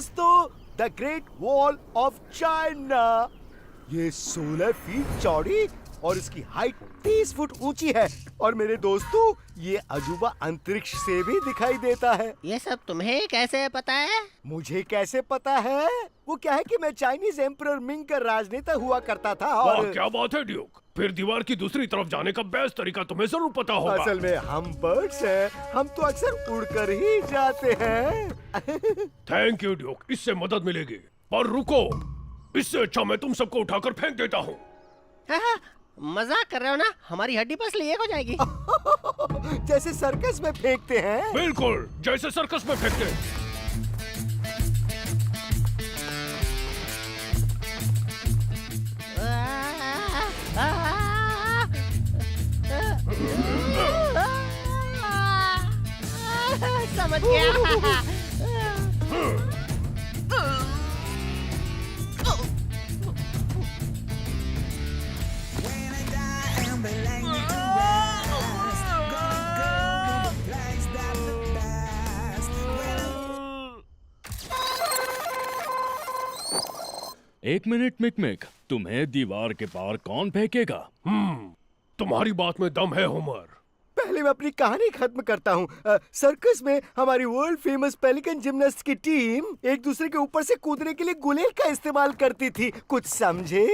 दोस्तों, the great wall of China. ये 16 फीट चौड़ी और इसकी हाइट 30 फुट ऊंची है। और मेरे दोस्तों, ये अजूबा अंतरिक्ष से भी दिखाई देता है। ये सब तुम्हें कैसे पता है? मुझे कैसे पता है? वो क्या है कि मैं चाइनीज एम्परर मिंग का राजनेता हुआ करता था वाह, और क्या बात है ड्यूक। फिर दीवार की दूसरी तरफ जाने का बेस्ट तरीका तुम्हें जरूर पता होगा। असल में हम बर्ड्स हैं, हम तो अक्सर उड़कर ही जाते हैं। थैंक यू ड्यूक, इससे मदद मिलेगी। पर रुको, इससे अच्छा मैं तुम सबको उठाकर फेंक देता हूँ। मजाक कर रहे हो ना? हमारी हड्डी पसली एक हो जाएगी। जैसे सर्कस में फेंकते हैं। बिल्कुल, जैसे सर्कस में फेंकते हैं। समझ गया। एक मिनट मिकमिक, तुम्हें दीवार के पार कौन फेंकेगा? तुम्हारी बात में दम है होमर। पहले मैं अपनी कहानी खत्म करता हूँ। सर्कस में हमारी वर्ल्ड फेमस पेलिकन जिम्नास्ट की टीम एक दूसरे के ऊपर से कूदने के लिए गुलेल का इस्तेमाल करती थी। कुछ समझे?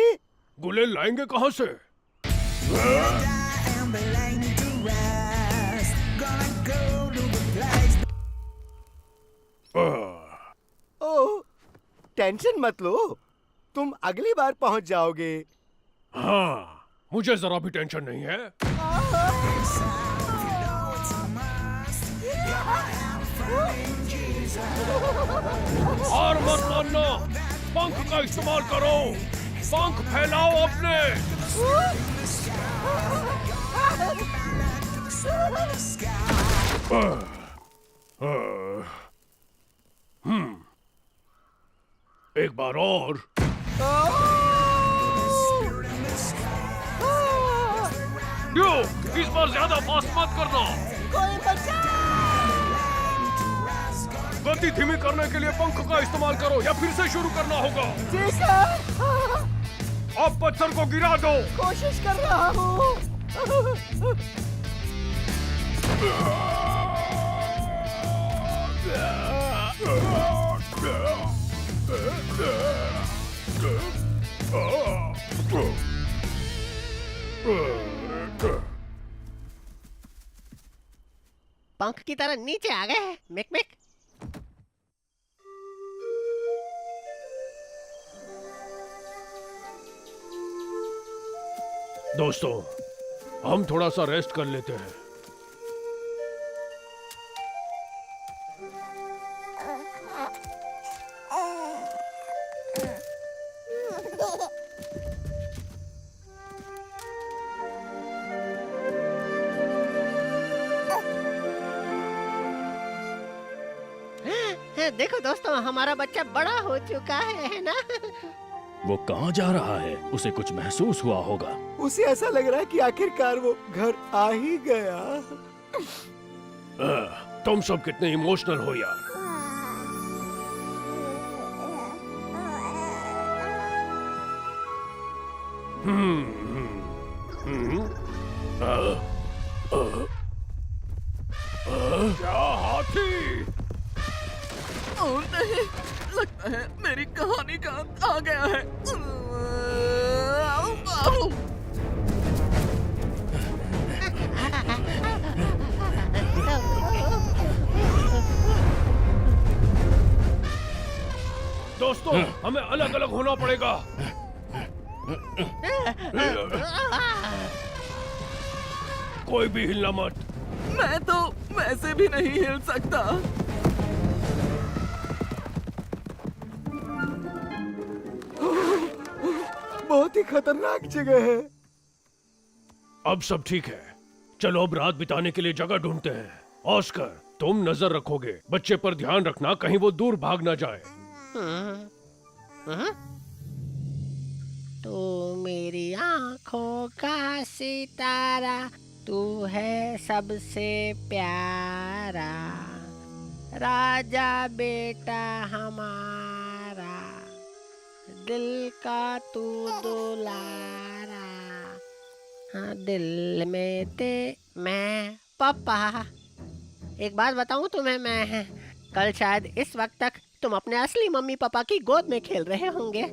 गुलेल लाएंगे कहाँ से? ओह, टेंशन मत लो, तुम अगली बार पहुंच जाओगे। हाँ, मुझे जरा भी टेंशन नहीं है। और मत मानना, पंख का इस्तेमाल करो, पंख फैलाओ अपने। एक बार और। इस बार ज्यादा फास्ट मत करना। कोई बचा? गति धीमी करने के लिए पंख का इस्तेमाल करो या फिर से शुरू करना होगा। जी सर। अब पत्थर को गिरा दो। कोशिश कर रहा हूँ। पंख की तरह नीचे आ गए मिक मिक। दोस्तों, हम थोड़ा सा रेस्ट कर लेते हैं। देखो दोस्तों, हमारा बच्चा बड़ा हो चुका है ना? वो कहाँ जा रहा है? उसे कुछ महसूस हुआ होगा। उसे ऐसा लग रहा है कि आखिरकार वो घर आ ही गया। तुम सब कितने इमोशनल हो यार। क्या हाथी? ओह नहीं, लगता है मेरी कहानी का अंत आ गया है। दोस्तों, हमें अलग अलग होना पड़ेगा। कोई भी हिलना मत। मैं तो वैसे भी नहीं हिल सकता। बहुत ही खतरनाक जगह है। अब सब ठीक है, चलो अब रात बिताने के लिए जगह ढूंढते हैं। ऑस्कर, तुम नजर रखोगे, बच्चे पर ध्यान रखना, कहीं वो दूर भाग ना जाए। तू मेरी आंखों का सितारा, तू है सबसे प्यारा। राजा बेटा हमारा, दिल का तू दुलारा, हाँ दिल में ते मैं पापा। एक बात बताऊं तुम्हें मैं, कल शायद इस वक्त तक तुम अपने असली मम्मी पापा की गोद में खेल रहे होंगे।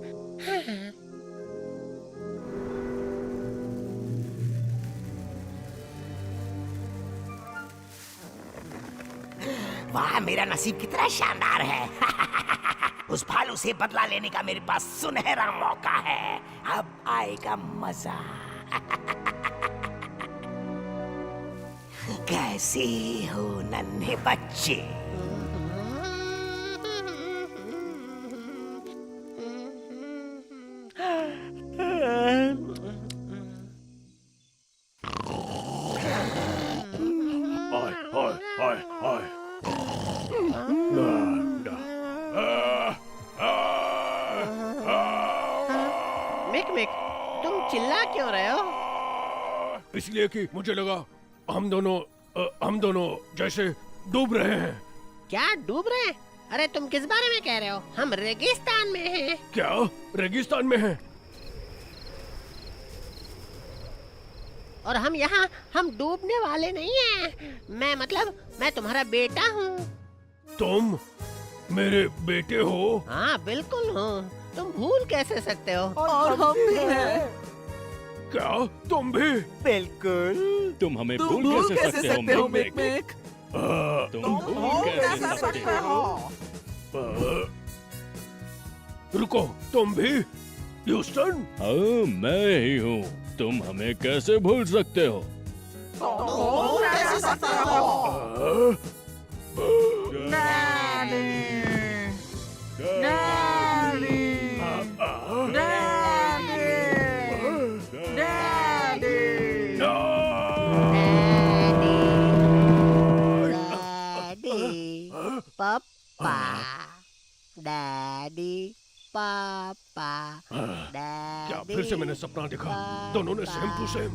वाह, मेरा नसीब कितना शानदार है। उस भालू से बदला लेने का मेरे पास सुनहरा मौका है। अब आएगा मजा। कैसे हो नन्हे बच्चे? मिक मिक, तुम चिल्ला क्यों रहे हो? इसलिए कि मुझे लगा हम दोनों जैसे डूब रहे हैं। क्या डूब रहे हैं? अरे तुम किस बारे में कह रहे हो? हम रेगिस्तान में हैं। क्या रेगिस्तान में हैं? और हम डूबने वाले नहीं हैं। मैं तुम्हारा बेटा हूँ। तुम मेरे बेटे हो? हाँ बिल्कुल हूँ। तुम भूल कैसे सकते हो? और हम भी हैं। क्या तुम भी? बिल्कुल। तुम हमें भूल कैसे सकते हो मिक मिक? तुम भूल कैसे सकते हो? रुको, तुम भी? ह्यूस्टन? हाँ मैं ही हूँ। तुम हमें कैसे भूल सकते हो? भूल कैसे सकते हो? डैडी, डैडी, डैडी, डैडी पापा, डैडी पापा, क्या फिर से मैंने सपना देखा? दोनों ने same to same.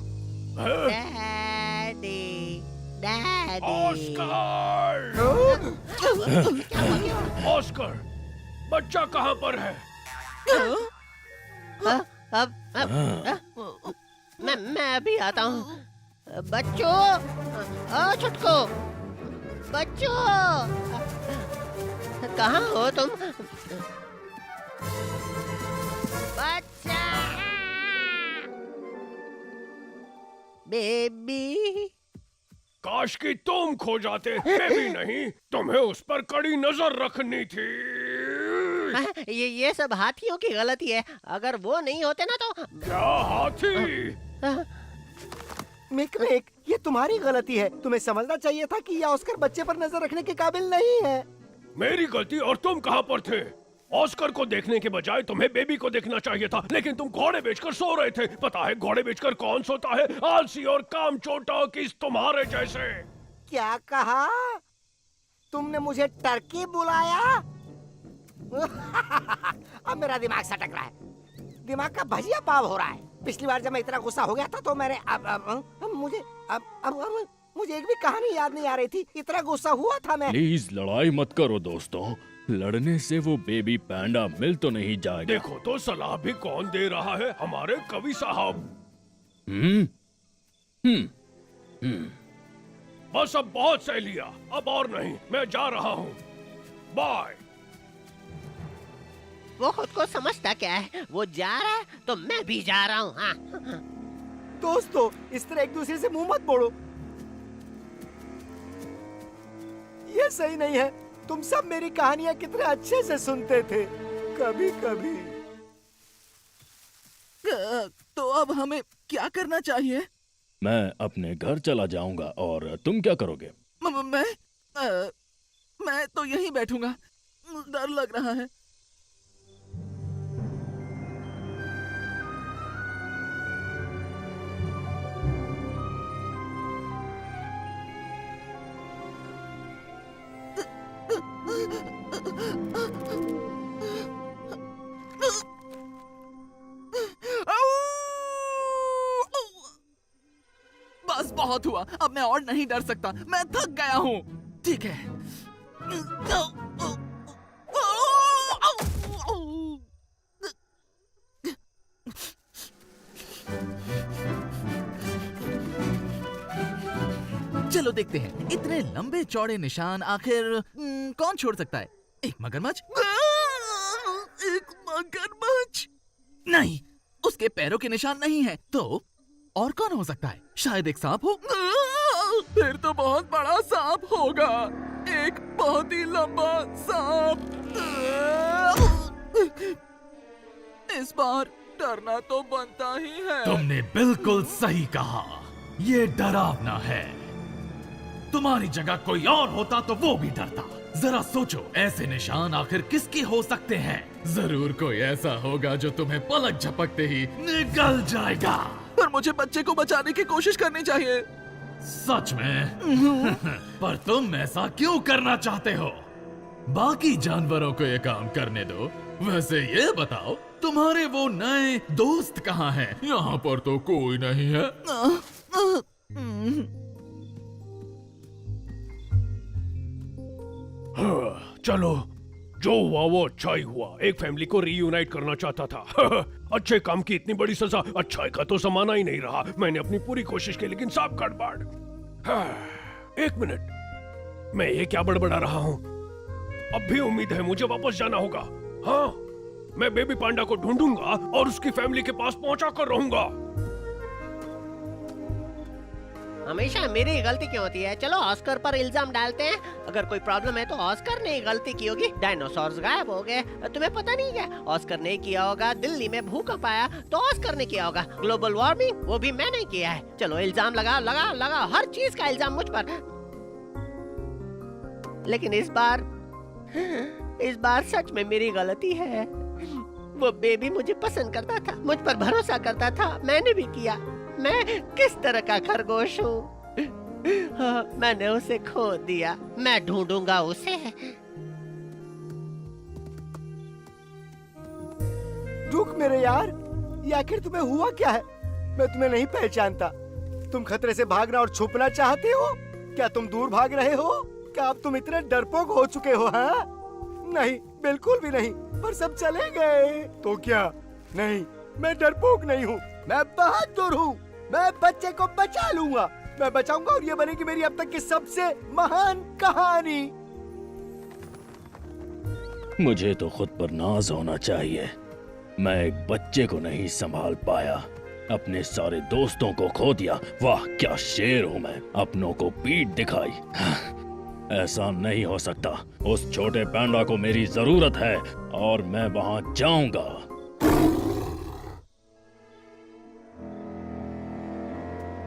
Daddy, daddy. Oscar! Oscar, बच्चा कहाँ पर है? मैं अभी आता हूँ। बच्चों, छुटको, बच्चों, कहाँ हो तुम? बच्चा, बेबी। काश कि तुम खो जाते। बेबी नहीं, तुम्हें उस पर कड़ी नजर रखनी थी। ये सब हाथियों की गलती है। अगर वो नहीं होते ना तो। क्या हाथी? मिक मिक, ये तुम्हारी गलती है। तुम्हें समझना चाहिए था कि ये ऑस्कर बच्चे पर नजर रखने के काबिल नहीं है। मेरी गलती? और तुम कहाँ पर थे? ऑस्कर को देखने के बजाय तुम्हें बेबी को देखना चाहिए था। लेकिन तुम घोड़े बेचकर सो रहे थे। पता है घोड़े बेचकर कौन सोता है? आलसी और कामचोटा किस तुम्हारे जैसे। क्या कहा? तुमने मुझे टर्की बुलाया? अब मेरा दिमाग सटक रहा है। दिमाग का भजिया पाव हो रहा है। पिछली बार जब मैं इतना गुस्सा हो गया था तो मैंने मुझे एक भी कहानी याद नहीं आ रही थी। इतना गुस्सा हुआ था मैं। प्लीज लड़ाई मत करो दोस्तों। लड़ने से वो बेबी पैंडा मिल तो नहीं जाएगा। देखो तो सलाह भी कौन दे रहा है? हमारे कवि साहब। बस अब बहुत सह लिया। अब और नहीं, मैं जा रहा हूँ। बाय। वो खुद को समझता क्या है? वो जा रहा है तो मैं भी जा रहा हूँ। हाँ। दोस्तों, इस तरह एक दूसरे से मुंह मत मोड़ो। ये सही नहीं है। तुम सब मेरी कहानियां कितने अच्छे से सुनते थे। कभी कभी। तो अब हमें क्या करना चाहिए? मैं अपने घर चला जाऊंगा और तुम क्या करोगे? मैं तो यहीं बैठूंगा। डर लग रहा है। बस बहुत हुआ। अब मैं और नहीं डर सकता। मैं थक गया हूँ। ठीक है, चलो देखते हैं इतने लंबे चौड़े निशान आखिर कौन छोड़ सकता है? एक मगरमच्छ? एक मगरमच्छ? नहीं, उसके पैरों के निशान नहीं है। तो और कौन हो सकता है? शायद एक सांप हो? फिर तो बहुत बड़ा सांप होगा, एक बहुत ही लंबा सांप। इस बार डरना तो बनता ही है। तुमने बिल्कुल सही कहा, ये डरावना है। तुम्हारी जगह कोई और होता तो वो भी डरता। जरा सोचो, ऐसे निशान आखिर किसके हो सकते हैं? जरूर कोई ऐसा होगा जो तुम्हें पलक झपकते ही निगल जाएगा। पर मुझे बच्चे को बचाने की कोशिश करनी चाहिए। सच में? पर तुम ऐसा क्यों करना चाहते हो? बाकी जानवरों को ये काम करने दो। वैसे ये बताओ, तुम्हारे वो नए दोस्त कहाँ हैं? यहाँ पर तो कोई नहीं है। चलो, जो हुआ वो अच्छा ही हुआ। एक फैमिली को रीयूनाइट करना चाहता था। अच्छे काम की इतनी बड़ी सजा, अच्छाई का तो समाना ही नहीं रहा। मैंने अपनी पूरी कोशिश की, लेकिन सब गड़बड़। एक मिनट, मैं ये क्या बड़बड़ा रहा हूँ? अब भी उम्मीद है, मुझे वापस जाना होगा। हाँ, मैं बेबी पांडा को ढूंढूंगा और उसकी फैमिली के पास पहुंचा कर रहूंगा। हमेशा मेरी ही गलती क्यों होती है? चलो ऑस्कर पर इल्जाम डालते हैं। अगर कोई प्रॉब्लम है तो ऑस्कर ने ही गलती की होगी। डायनासोर्स गायब हो गए, तुम्हें पता नहीं क्या? ऑस्कर ने किया होगा। दिल्ली में भूकंप आया तो ऑस्कर ने किया होगा। ग्लोबल वार्मिंग, वो भी मैंने किया है। चलो इल्जाम लगाओ लगाओ लगाओ, हर चीज का इल्जाम मुझ पर। लेकिन इस बार सच में मेरी गलती है। वो बेबी मुझे पसंद करता था, मुझ पर भरोसा करता था, मैंने भी किया। मैं किस तरह का खरगोश हूँ? मैंने उसे खो दिया। मैं ढूंढूंगा उसे। रुक मेरे यार, ये आखिर तुम्हें हुआ क्या है? मैं तुम्हें नहीं पहचानता। तुम खतरे से भागना और छुपना चाहते हो? क्या तुम दूर भाग रहे हो? क्या अब तुम इतने डरपोक हो चुके हो? हाँ? नहीं, बिल्कुल भी नहीं। पर सब चले गए तो क्या? नहीं, मैं डरपोक नहीं हूँ, मैं बहादुर हूँ। मैं बच्चे को बचा लूंगा, मैं बचाऊंगा और ये बनेगी मेरी अब तक की सबसे महान कहानी। मुझे तो खुद पर नाज होना चाहिए। मैं एक बच्चे को नहीं संभाल पाया, अपने सारे दोस्तों को खो दिया। वाह क्या शेर हूँ मैं, अपनों को पीठ दिखाई। ऐसा नहीं हो सकता। उस छोटे पैंडा को मेरी जरूरत है और मैं वहां जाऊंगा।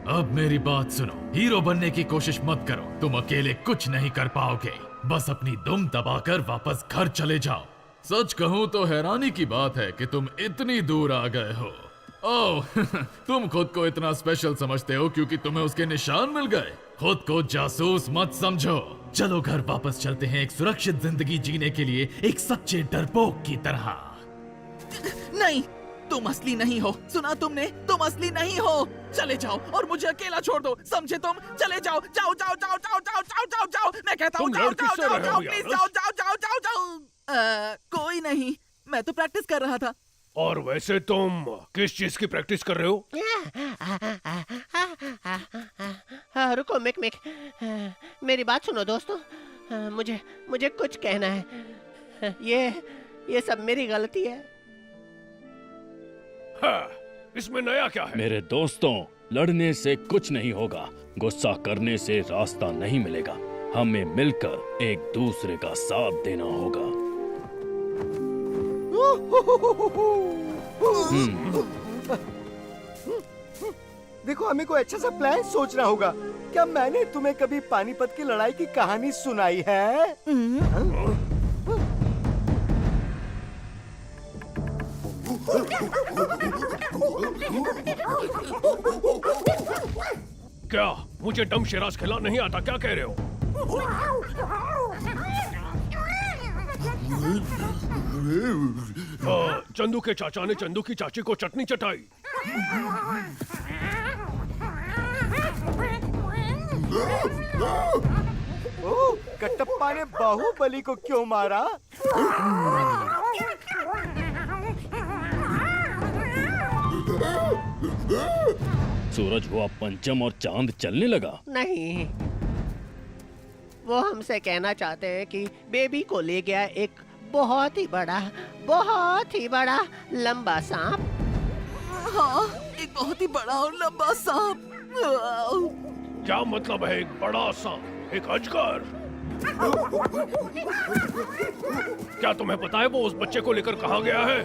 अब मेरी बात सुनो, हीरो बनने की कोशिश मत करो। तुम अकेले कुछ नहीं कर पाओगे। बस अपनी दुम दबाकर वापस घर चले जाओ। सच कहूं तो हैरानी की बात है कि तुम इतनी दूर आ गए हो। ओह तुम खुद को इतना स्पेशल समझते हो क्योंकि तुम्हें उसके निशान मिल गए। खुद को जासूस मत समझो। चलो घर वापस चलते हैं, एक सुरक्षित जिंदगी जीने के लिए, एक सच्चे डरपोक की तरह। नहीं, तुम असली नहीं हो। सुना तुमने? तुम असली नहीं हो। चले जाओ और मुझे अकेला छोड़ दो, समझे तुम? चले जाओ जाओ जाओ जाओ जाओ जाओ जाओ जाओ जाओ। मैं कहता हूँ जाओ जाओ जाओ जाओ, प्लीज जाओ जाओ जाओ जाओ जाओ। कोई नहीं, मैं तो प्रैक्टिस कर रहा था। और वैसे तुम किस चीज की प्रैक्टिस कर रहे हो? रुको मिक मिक, मेरी बात सुनो दोस्तों। मुझे कुछ कहना है। ये सब मेरी गलती है। हाँ, इसमें नया क्या है? मेरे दोस्तों, लड़ने से कुछ नहीं होगा, गुस्सा करने से रास्ता नहीं मिलेगा। हमें मिलकर एक दूसरे का साथ देना होगा। देखो, हमें कोई अच्छा सा प्लान सोचना होगा। क्या मैंने तुम्हें कभी पानीपत की लड़ाई की कहानी सुनाई है? क्या मुझे डम शिराज खेला नहीं आता? क्या कह रहे हो? चंदू के चाचा ने चंदू की चाची को चटनी चटाई। कटप्पा ने बाहुबली को क्यों मारा? सूरज हुआ पंचम और चांद चलने लगा। नहीं, वो हमसे कहना चाहते हैं कि बेबी को ले गया एक बहुत ही बड़ा लंबा सांप। हाँ, एक बहुत ही बड़ा और लंबा सांप। क्या मतलब है एक बड़ा सांप? एक अजगर? क्या तुम्हें पता है वो उस बच्चे को लेकर कहाँ गया है?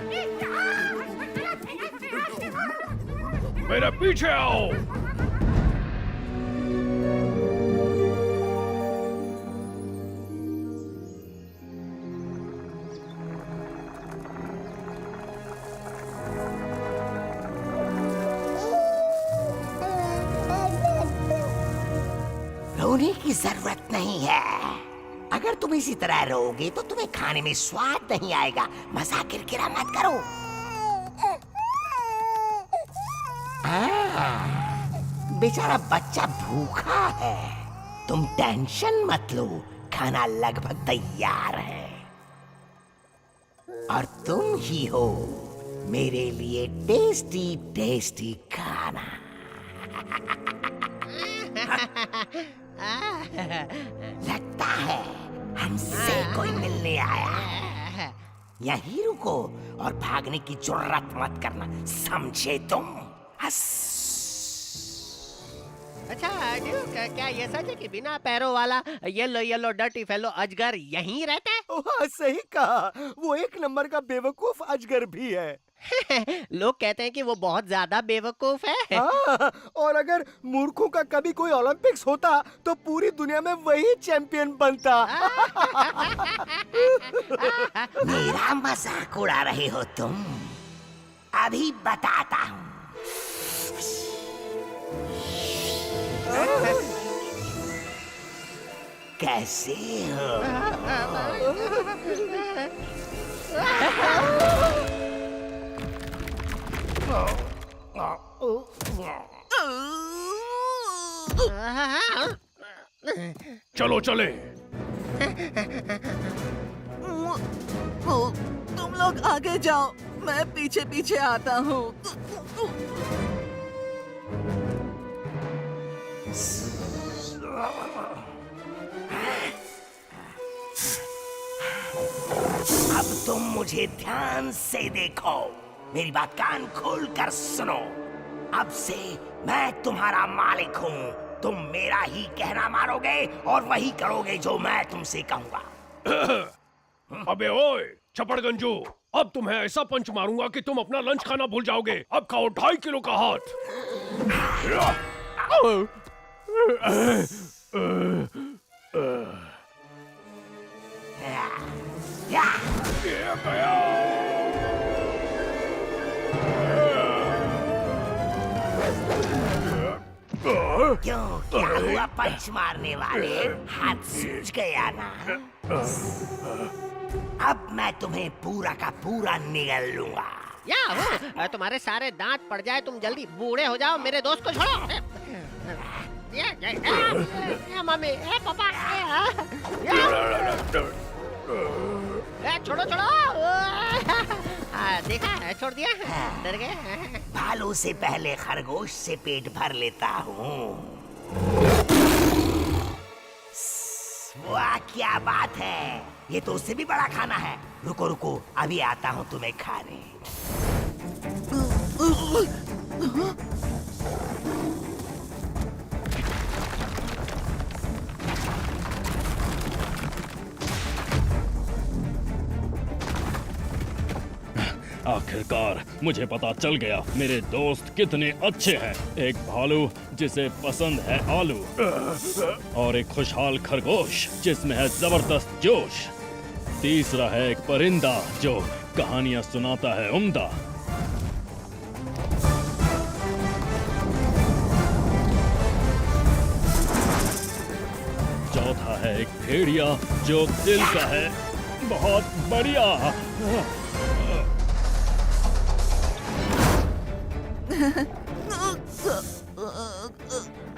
मेरे पीछे आओ। रोने की जरूरत नहीं है। अगर तुम इसी तरह रोगे तो तुम्हें खाने में स्वाद नहीं आएगा। मजाक किरकिरा मत करो। बेचारा बच्चा भूखा है। तुम टेंशन मत लो, खाना लगभग तैयार है। और तुम ही हो मेरे लिए टेस्टी टेस्टी खाना। लगता है हमसे कोई मिलने आया है। यहीं रुको और भागने की जरूरत मत करना, समझे तुम? अच्छा ड्यूक, क्या ये सच है कि बिना पैरों वाला येलो डर्टी फेलो अजगर यहीं रहता है? हाँ, सही कहा। वो एक नंबर का बेवकूफ अजगर भी है। लोग कहते हैं कि वो बहुत ज्यादा बेवकूफ है। हाँ, और अगर मूर्खों का कभी कोई ओलंपिक्स होता तो पूरी दुनिया में वही चैंपियन बनता। मेरा मजाक उड़ा रहे हो तुम? अभी बताता हूँ। कैसे हो? चलो चले। तुम लोग आगे जाओ, मैं पीछे पीछे आता हूँ। अब तुम मुझे ध्यान से देखो, मेरी बात कान खोल कर सुनो। अब से मैं तुम्हारा मालिक हूँ। तुम मेरा ही कहना मानोगे और वही करोगे जो मैं तुमसे कहूँगा। अबे ओए छपड़गंजू, अब तुम्हें ऐसा पंच मारूंगा कि तुम अपना लंच खाना भूल जाओगे। अब खाओ 2.5 किलो का हाथ। क्यों, क्या हुआ पंच मारने वाले? हाथ सूज गया ना? अब मैं तुम्हें पूरा का पूरा निगल लूंगा। याहू, तुम्हारे सारे दांत पड़ जाए, तुम जल्दी बूढ़े हो जाओ। मेरे दोस्त को छोड़ो। मम्मी, पापा, छोड़ो छोड़ो। देखा, छोड़ दिया, डर गए। भालू से पहले खरगोश से पेट भर लेता हूँ। वाह, क्या बात है! ये तो उससे भी बड़ा खाना है। रुको रुको, अभी आता हूँ तुम्हें खाने। आखिरकार मुझे पता चल गया मेरे दोस्त कितने अच्छे हैं। एक भालू जिसे पसंद है आलू, और एक खुशहाल खरगोश जिसमें है जबरदस्त जोश। तीसरा है एक परिंदा जो कहानियां सुनाता है उम्दा। चौथा है एक भेड़िया जो दिल का है बहुत बढ़िया।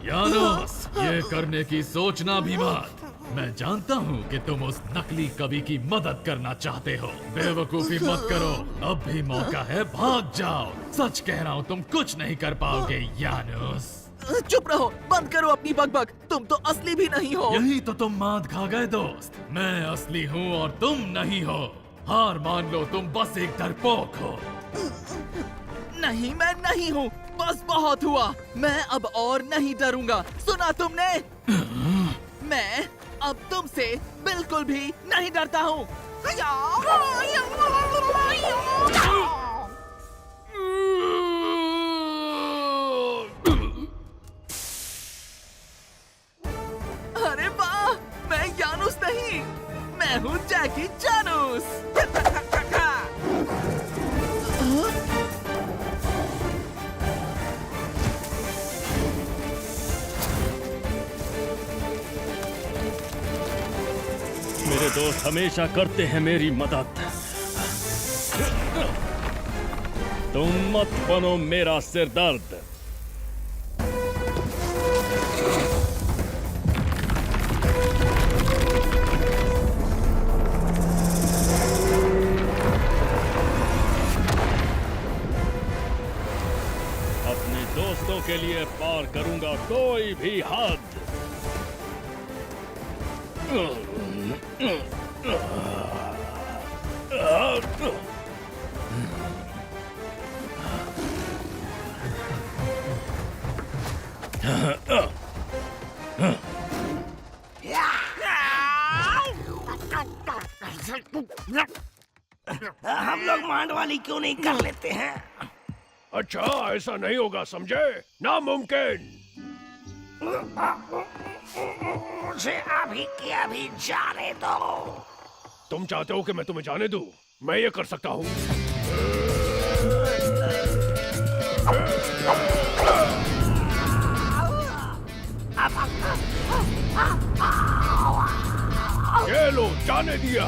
यानोस, ये करने की सोचना भी मत। मैं जानता हूँ कि तुम उस नकली कवि की मदद करना चाहते हो। बेवकूफी मत करो, अब भी मौका है, भाग जाओ। सच कह रहा हूँ, तुम कुछ नहीं कर पाओगे यानुस। चुप रहो, बंद करो अपनी बकबक। तुम तो असली भी नहीं हो। यही तो तुम मात खा गए दोस्त। मैं असली हूँ और तुम नहीं हो। हार मान लो, तुम बस एक डरपोक हो। नहीं, मैं नहीं हूँ। बस बहुत हुआ। मैं अब और नहीं डरूंगा। सुना तुमने? मैं अब तुमसे बिल्कुल भी नहीं डरता हूँ। अरे वाह, मैं यानुस नहीं, मैं हूँ जैकी जानूस। मेरे दोस्त हमेशा करते हैं मेरी मदद। तुम मत बनो मेरा सिरदर्द। अपने दोस्तों के लिए पार करूंगा कोई भी हद। हम लोग मांडवाली क्यों नहीं कर लेते हैं? अच्छा, ऐसा नहीं होगा, समझे? नामुमकिन। मुझे अभी के अभी जाने दो। तुम चाहते हो कि मैं तुम्हें जाने दूं? मैं ये कर सकता हूँ। ये लो, जाने दिया।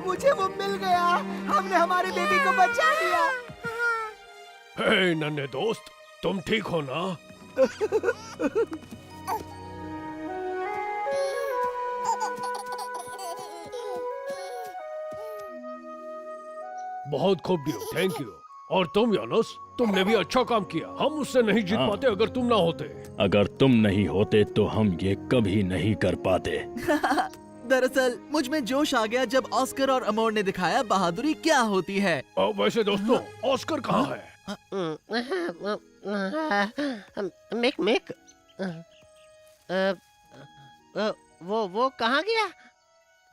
मुझे वो मिल गया। हमने हमारे बेबी को बचा लिया। हे नन्हे दोस्त, तुम ठीक हो ना? बहुत खूब डियो, थैंक यू। और तुम यानुस, तुमने भी अच्छा काम किया। हम उससे नहीं जीत हाँ। पाते अगर तुम ना होते। अगर तुम नहीं होते तो हम ये कभी नहीं कर पाते। दरअसल मुझ में जोश आ गया जब ऑस्कर और अमोर ने दिखाया बहादुरी क्या होती है। वैसे दोस्तों, ऑस्कर कहाँ है? मिक मिक वो कहाँ गया?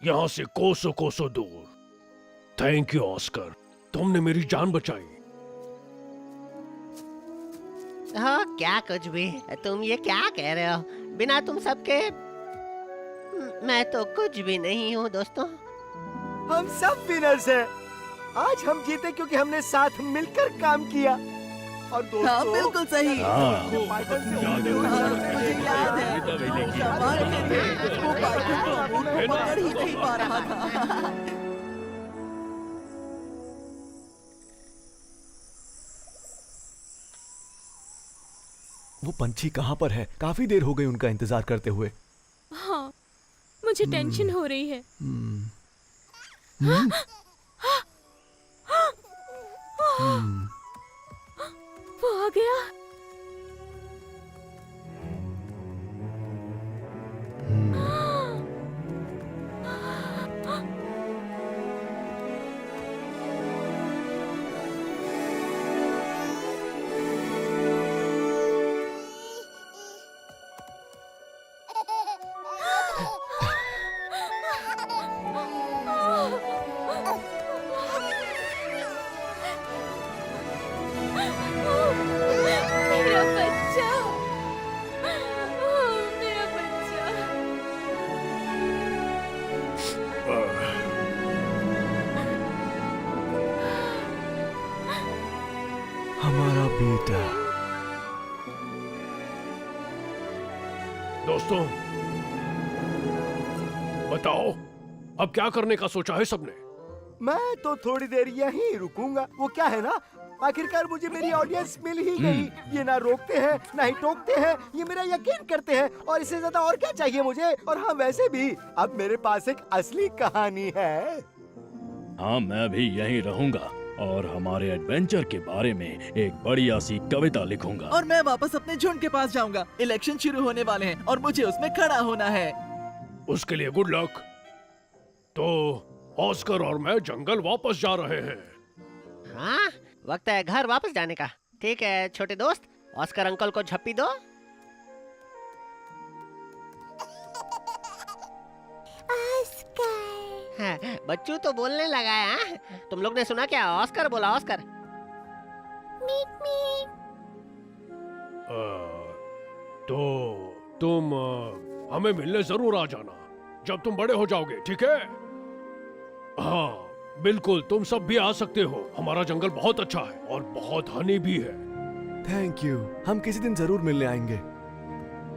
यहाँ से कोसों कोसों दूर। थैंक यू ऑस्कर, तुमने मेरी जान बचाई। हाँ, क्या कुछ भी। तुम ये क्या कह रहे हो? बिना तुम सबके मैं तो कुछ भी नहीं हूँ दोस्तों। हम सब विनर्स हैं। आज हम जीते क्योंकि हमने साथ मिलकर काम किया। और दोस्तों, हाँ, बिल्कुल सही। हाँ। मुझे याद है, वो पकड़ ही नहीं पा रहा था। वो पंछी कहाँ पर है? काफी देर हो गई उनका इंतजार करते हुए। हाँ, मुझे टेंशन हो रही है। वो आ गया। मेरा बच्चा, मेरा बच्चा। हमारा बेटा। दोस्तों, बताओ, अब क्या करने का सोचा है सबने? मैं तो थोड़ी देर यहीं रुकूंगा। वो क्या है ना, आखिरकार मुझे मेरी ऑडियंस मिल ही गई। ये ना रोकते हैं ना ही टोकते हैं, ये मेरा यकीन करते हैं और इससे ज्यादा और क्या चाहिए मुझे। और हाँ, वैसे भी अब मेरे पास एक असली कहानी है। हाँ, मैं भी यहीं रहूंगा और हमारे एडवेंचर के बारे में एक बढ़िया सी कविता लिखूंगा। और मैं वापस अपने झुंड के पास जाऊंगा। इलेक्शन शुरू होने वाले हैं और मुझे उसमें खड़ा होना है। उसके लिए गुड लक। तो ऑस्कर और मैं जंगल वापस जा रहे हैं। हाँ, वक्त है घर वापस जाने का। ठीक है छोटे दोस्त, ऑस्कर अंकल को झप्पी दो। हाँ, बच्चू तो बोलने लगा है। हाँ? तुम लोग ने सुना क्या? ऑस्कर बोला, ऑस्कर। तो तुम हमें मिलने जरूर आ जाना जब तुम बड़े हो जाओगे, ठीक है? हाँ बिल्कुल, तुम सब भी आ सकते हो। हमारा जंगल बहुत अच्छा है और बहुत हनी भी है। थैंक यू, हम किसी दिन जरूर मिलने आएंगे।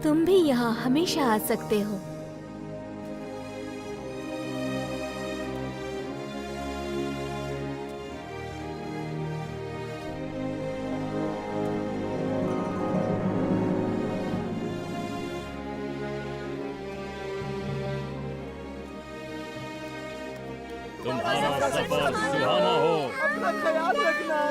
तुम भी यहाँ हमेशा आ सकते हो। तुम्हारा सफर सुहाना हो। अपना ख्याल रखना।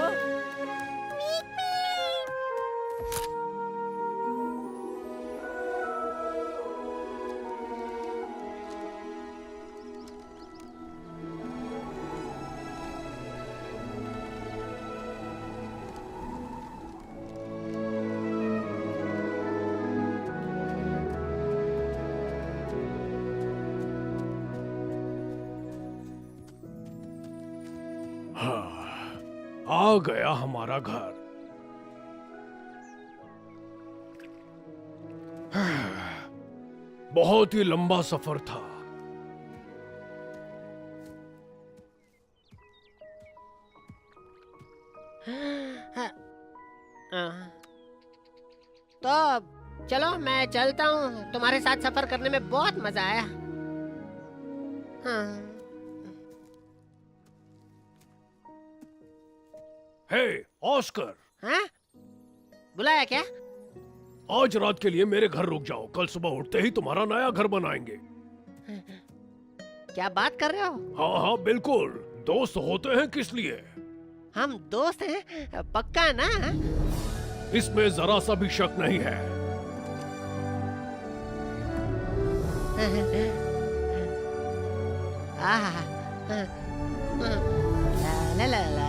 आ गया हमारा घर। बहुत ही लंबा सफर था। तो चलो मैं चलता हूँ। तुम्हारे साथ सफर करने में बहुत मजा आया। हाँ। हे ऑस्कर, हाँ? बुलाया क्या? आज रात के लिए मेरे घर रुक जाओ। कल सुबह उठते ही तुम्हारा नया घर बनाएंगे। क्या बात कर रहे हो? हाँ हाँ बिल्कुल, दोस्त होते हैं किस लिए? हम दोस्त हैं, पक्का ना? इसमें जरा सा भी शक नहीं है। ला ला ला ला।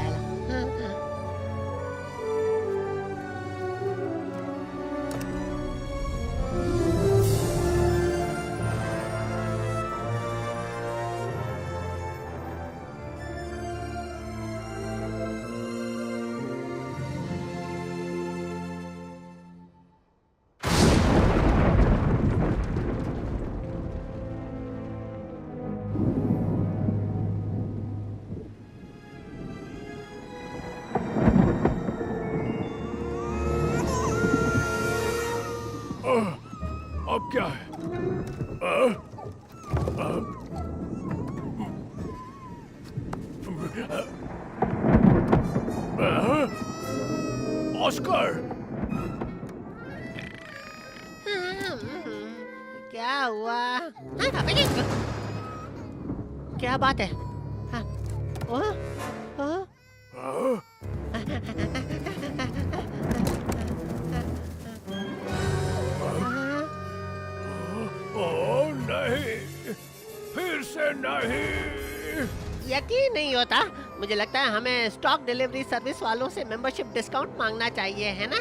अब क्या है? ऑस्कर, क्या हुआ? क्या बात है? हाँ, ओह नहीं, फिर से नहीं। यकीन नहीं होता। मुझे लगता है हमें स्टॉक डिलीवरी सर्विस वालों से मेंबरशिप डिस्काउंट मांगना चाहिए, है ना?